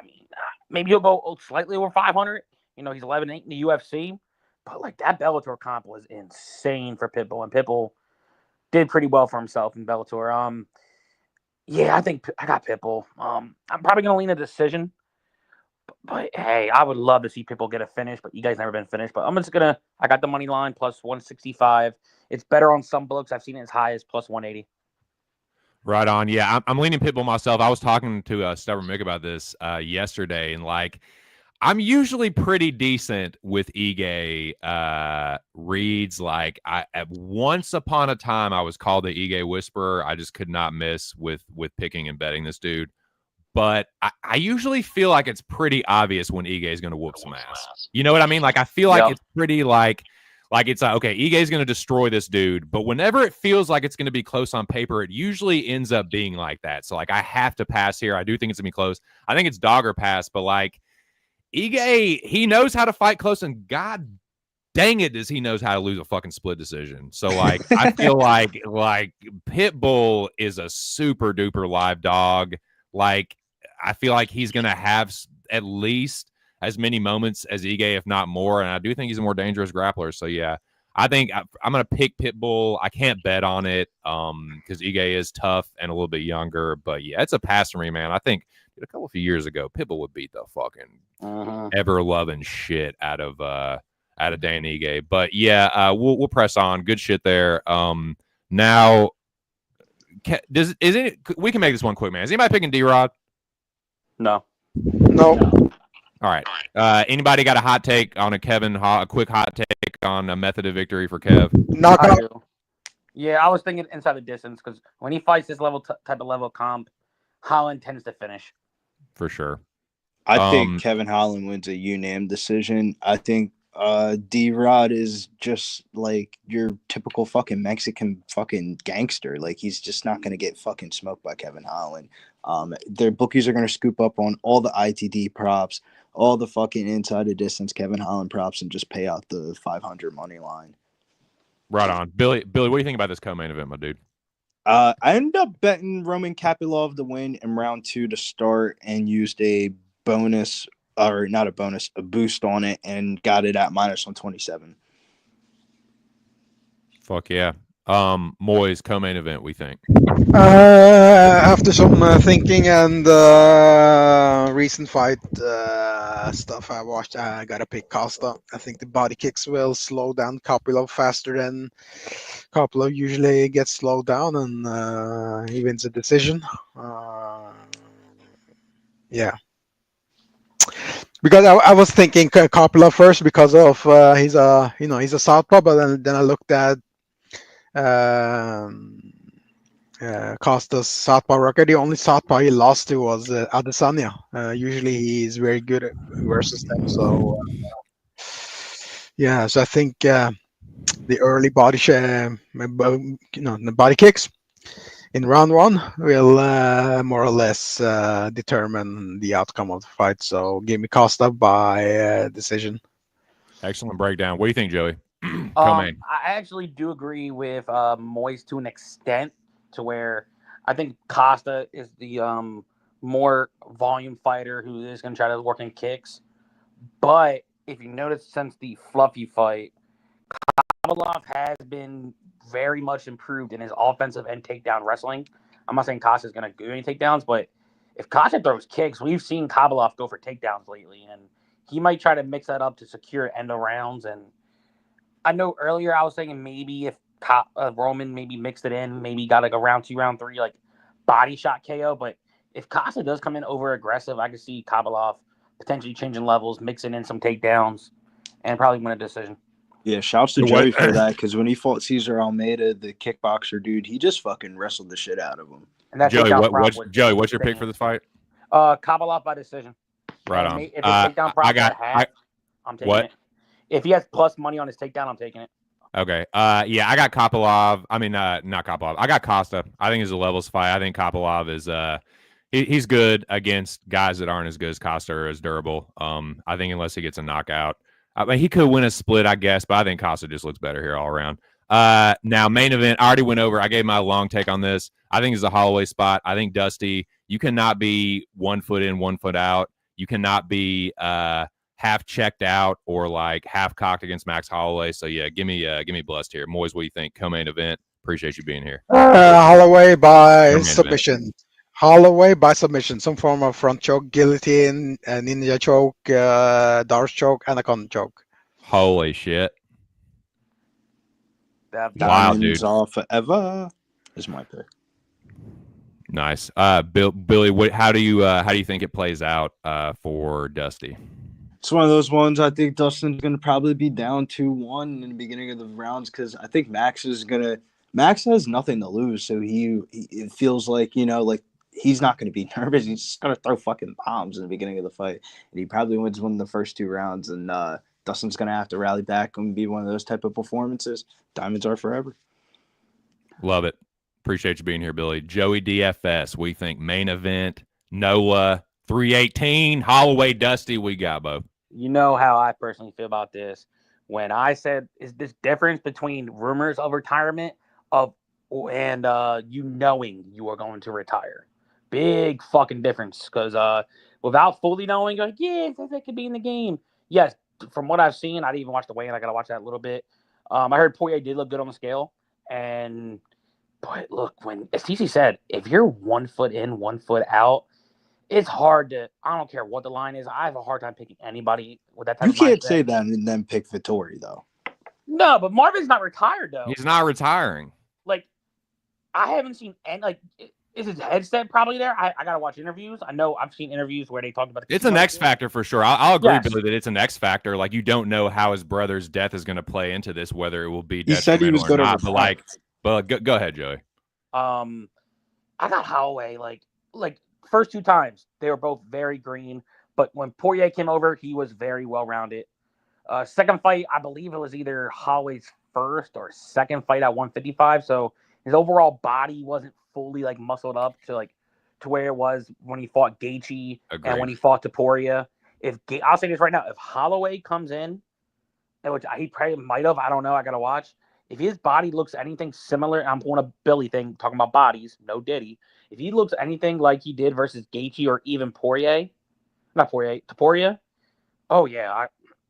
mean, maybe he'll go slightly over 500. He's 11-8 in the UFC. But, that Bellator comp was insane for Pitbull. And Pitbull did pretty well for himself in Bellator. Yeah, I think I got Pitbull. I'm probably going to lean a decision. But hey, I would love to see people get a finish, but you guys never been finished. But I got the money line plus 165. It's better on some books. I've seen it as high as plus 180. Right on. Yeah, I'm leaning Pitbull myself. I was talking to Stubborn Mick about this yesterday, and like, I'm usually pretty decent with Ige reads. Like, once upon a time, I was called the Ige Whisperer. I just could not miss with picking and betting this dude. But I usually feel like it's pretty obvious when Ige is going to whoop some ass. You know what I mean? Like, I feel like it's pretty like it's like, okay, Ige is going to destroy this dude. But whenever it feels like it's going to be close on paper, it usually ends up being like that. So, like, I have to pass here. I do think it's going to be close. I think it's dog or pass, but like, Ige, he knows how to fight close, and god dang it, does he knows how to lose a fucking split decision. So like, I feel like Pitbull is a super duper live dog. Like, I feel like he's gonna have at least as many moments as Ige, if not more, and I do think he's a more dangerous grappler. So yeah, I think I'm gonna pick Pitbull. I can't bet on it because Ige is tough and a little bit younger, but yeah, it's a pass for me, man. I think a couple of years ago, Pitbull would beat the fucking ever loving shit out of Dan Ige. But yeah, we'll press on. Good shit there. Now, we can make this one quick, man. Is anybody picking D-Rod? No. All right. Anybody got a hot take on a quick hot take on a method of victory for Kev? Knockout. Yeah, I was thinking inside the distance because when he fights this type of level comp, Holland tends to finish. For sure. I think Kevin Holland wins a unanimous decision. I think D-Rod is just like your typical fucking Mexican fucking gangster. Like, he's just not going to get fucking smoked by Kevin Holland. Their bookies are going to scoop up on all the ITD props, all the fucking inside the distance Kevin Holland props, and just pay out the 500 money line. Right on. Billy, what do you think about this co-main event, my dude? I ended up betting Roman Kapilov to win in round 2 to start and used a bonus, or not a bonus, a boost on it, and got it at minus 127. Fuck yeah. Moiz, co-main event, we think. After some thinking and recent fight stuff I watched, I gotta pick Costa. I think the body kicks will slow down Kopylov faster than Kopylov usually gets slowed down, and he wins a decision. Yeah. Because I was thinking Kopylov first because of he's a southpaw, but then I looked at Costa's southpaw record. The only southpaw he lost to was Adesanya. Usually he's very good versus them. So yeah, so I think the early body the body kicks in round 1 will more or less determine the outcome of the fight. So give me Costa by decision. Excellent breakdown. What do you think, Joey? I actually do agree with Moiz to an extent, to where I think Costa is the more volume fighter who is going to try to work in kicks. But if you notice, since the Fluffy fight, Kopylov has been very much improved in his offensive and takedown wrestling. I'm not saying Costa is going to do any takedowns, but if Costa throws kicks, we've seen Kopylov go for takedowns lately, and he might try to mix that up to secure end of rounds. And I know earlier I was saying maybe if Roman maybe mixed it in, maybe got like a round 2, round 3, like body shot KO. But if Costa does come in over aggressive, I could see Kopylov potentially changing levels, mixing in some takedowns, and probably win a decision. Yeah, shouts to Joey for that, because when he fought Cesar Almeida, the kickboxer dude, he just fucking wrestled the shit out of him. And that Joey, what's your pick for this fight? Kopylov by decision. Right on. If his takedown prop I'm taking it. If he has plus money on his takedown, I'm taking it. Okay. Yeah, I got Kopylov. I mean, not Kopylov. I got Costa. I think it's a levels fight. I think Kopylov is he's good against guys that aren't as good as Costa or as durable. I think unless he gets a knockout, I mean, he could win a split, I guess, but I think Costa just looks better here all around. Now, main event, I already went over. I gave my long take on this. I think it's a Holloway spot. I think Dusty, you cannot be 1 foot in, 1 foot out. You cannot be half checked out or like half cocked against Max Holloway. So yeah, give me blessed here. Moiz, what do you think? Co-main event. Appreciate you being here. Holloway by submission. Holloway by submission, some form of front choke, guillotine, ninja choke, Darce choke, anaconda choke. Holy shit! Wow, Diamonds dude. are forever is my pick. Nice. Billy, how do you think it plays out for Dusty? It's one of those ones. I think Dustin's going to probably be down 2-1 in the beginning of the rounds because I think Max has nothing to lose, so it feels like like he's not going to be nervous. He's just going to throw fucking bombs in the beginning of the fight, and he probably wins one of the first 2 rounds. And Dustin's going to have to rally back and be one of those type of performances. Diamonds are forever. Love it. Appreciate you being here, Billy. Joey DFS. We think main event. Noah 318. Holloway Dusty. We got both. You know how I personally feel about this. When I said, is this difference between rumors of retirement and you knowing you are going to retire? Big fucking difference. Because without fully knowing, you're like, yeah, that could be in the game. Yes, from what I've seen, I didn't even watch the weigh-in. I got to watch that a little bit. I heard Poirier did look good on the scale. But look, as TC said, if you're 1 foot in, 1 foot out, it's hard to. I don't care what the line is. I have a hard time picking anybody with that type You of can't mindset. say that and then pick Vittori though. No, but Marvin's not retired though. He's not retiring. Like, I haven't seen any. Like, is his headset probably there? I gotta watch interviews. I know I've seen interviews where they talked about. It's an X factor for sure. I'll agree, Yes. Billy, that it's an X factor. Like, you don't know how his brother's death is going to play into this, whether it will be. He said he was going to to But go ahead, Joey. I got Holloway. Like first 2 times they were both very green, but when Poirier came over, he was very well rounded. Second fight, I believe it was either Holloway's first or second fight at 155. So his overall body wasn't fully like muscled up to where it was when he fought Gaethje and when he fought Topuria. I'll say this right now, if Holloway comes in, which he probably might have, I don't know, I gotta watch. If his body looks anything similar, I'm pulling a Billy thing, talking about bodies, no Diddy. If he looks anything like he did versus Gaethje or even Topuria, oh yeah,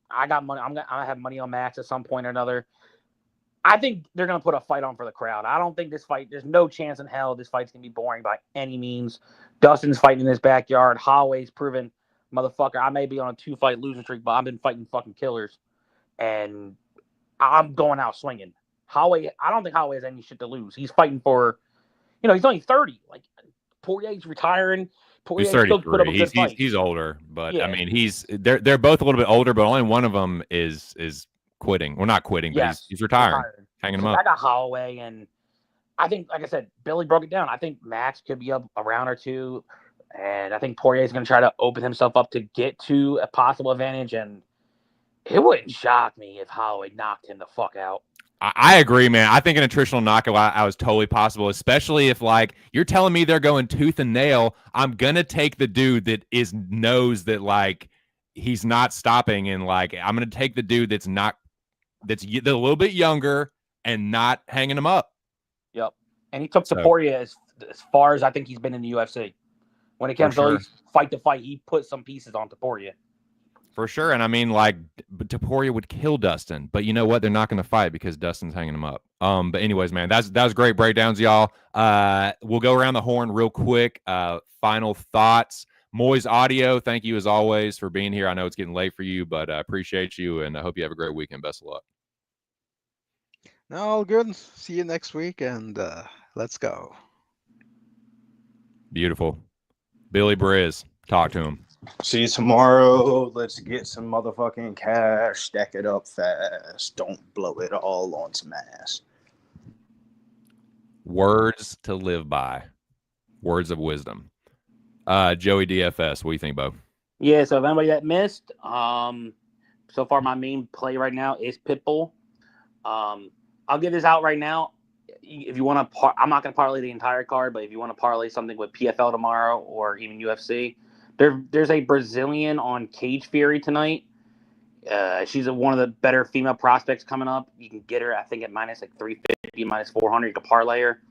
I got money. I have money on Max at some point or another. I think they're gonna put a fight on for the crowd. I don't think this fight. There's no chance in hell this fight's gonna be boring by any means. Dustin's fighting in his backyard. Holloway's proven, motherfucker. I may be on a 2-fight losing streak, but I've been fighting fucking killers, and I'm going out swinging. Holloway, I don't think Holloway has any shit to lose. He's fighting for, he's only 30. Like, Poirier's retiring. He's 33. He's older, but yeah. I mean, they're both a little bit older, but only one of them is quitting. Well, not quitting, but he's retiring. Hanging him up. I got Holloway, and I think, like I said, Billy broke it down. I think Max could be up a round or 2, and I think Poirier is going to try to open himself up to get to a possible advantage, and it wouldn't shock me if Holloway knocked him the fuck out. I agree, man. I think an attritional knockout I was totally possible, especially if, like, you're telling me they're going tooth and nail. I'm going to take the dude that knows that, like, he's not stopping, and, like, I'm going to take the dude that's a little bit younger and not hanging him up. Yep. And he took Topuria as far as I think he's been in the UFC. When it comes to fight to fight, he put some pieces on Topuria. For sure. And I mean, like, Topuria would kill Dustin, but you know what? They're not going to fight because Dustin's hanging him up. But anyways, man, that was great breakdowns, y'all. We'll go around the horn real quick. Final thoughts. Moiz Audio, thank you as always for being here. I know it's getting late for you, but I appreciate you, and I hope you have a great weekend. Best of luck. No, all good. See you next week, and let's go. Beautiful. Billy Briz, talk to him. See you tomorrow. Let's get some motherfucking cash. Stack it up fast. Don't blow it all on some ass. Words to live by. Words of wisdom. Joey DFS, what do you think, Bo? Yeah, so if anybody that missed, so far my main play right now is Pitbull. I'll give this out right now. If you want to, I'm not going to parlay the entire card, but if you want to parlay something with PFL tomorrow or even UFC, there's a Brazilian on Cage Fury tonight. She's one of the better female prospects coming up. You can get her, I think, at minus like 350, minus 400. You can parlay her.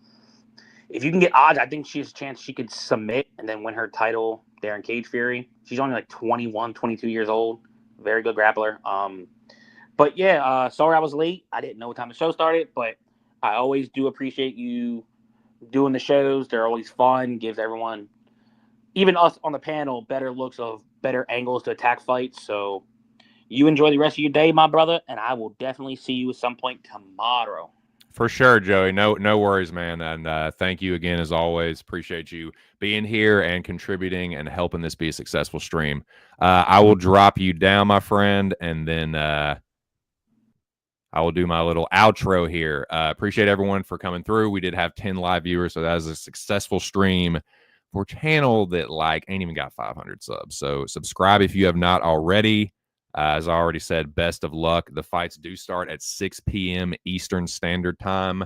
If you can get odds, I think she has a chance she could submit and then win her title there in Cage Fury. She's only like 21, 22 years old. Very good grappler. But yeah, sorry I was late. I didn't know what time the show started, but I always do appreciate you doing the shows. They're always fun. Gives everyone, even us on the panel, better looks of better angles to attack fights. So you enjoy the rest of your day, my brother, and I will definitely see you at some point tomorrow. For sure, Joey. No worries, man. And thank you again, as always. Appreciate you being here and contributing and helping this be a successful stream. I will drop you down, my friend, and then I will do my little outro here. Appreciate everyone for coming through. We did have 10 live viewers, so that was a successful stream for a channel that ain't even got 500 subs. So subscribe if you have not already. As I already said, best of luck. The fights do start at 6 p.m. Eastern Standard Time.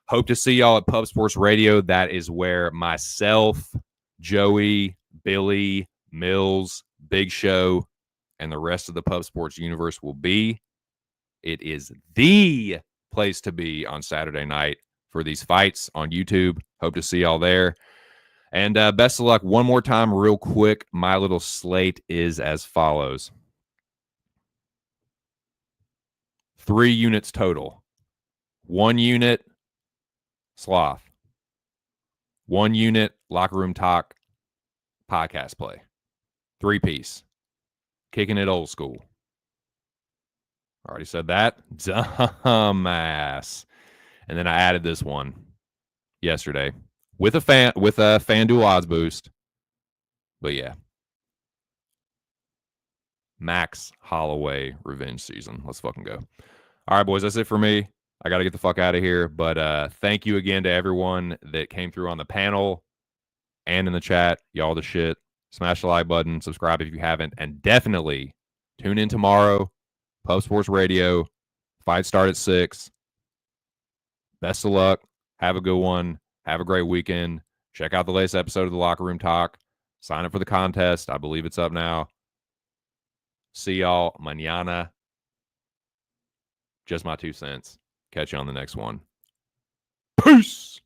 Hope to see y'all at Pub Sports Radio. That is where myself, Joey, Billy, Mills, Big Show, and the rest of the Pub Sports universe will be. It is the place to be on Saturday night for these fights on YouTube. Hope to see y'all there. And best of luck. One more time, real quick. My little slate is as follows. 3 units total. 1 unit, Sloth. 1 unit, Locker Room Talk, podcast play. 3-piece. Kicking it old school. Already said that. Dumbass. And then I added this one yesterday with a FanDuel odds boost. But yeah. Max Holloway revenge season. Let's fucking go. All right, boys, that's it for me. I got to get the fuck out of here. But thank you again to everyone that came through on the panel and in the chat. Y'all the shit. Smash the like button. Subscribe if you haven't. And definitely tune in tomorrow. Pub Sports Radio. Fight start at 6. Best of luck. Have a good one. Have a great weekend. Check out the latest episode of the Locker Room Talk. Sign up for the contest. I believe it's up now. See y'all mañana. Just my 2 cents. Catch you on the next one. Peace.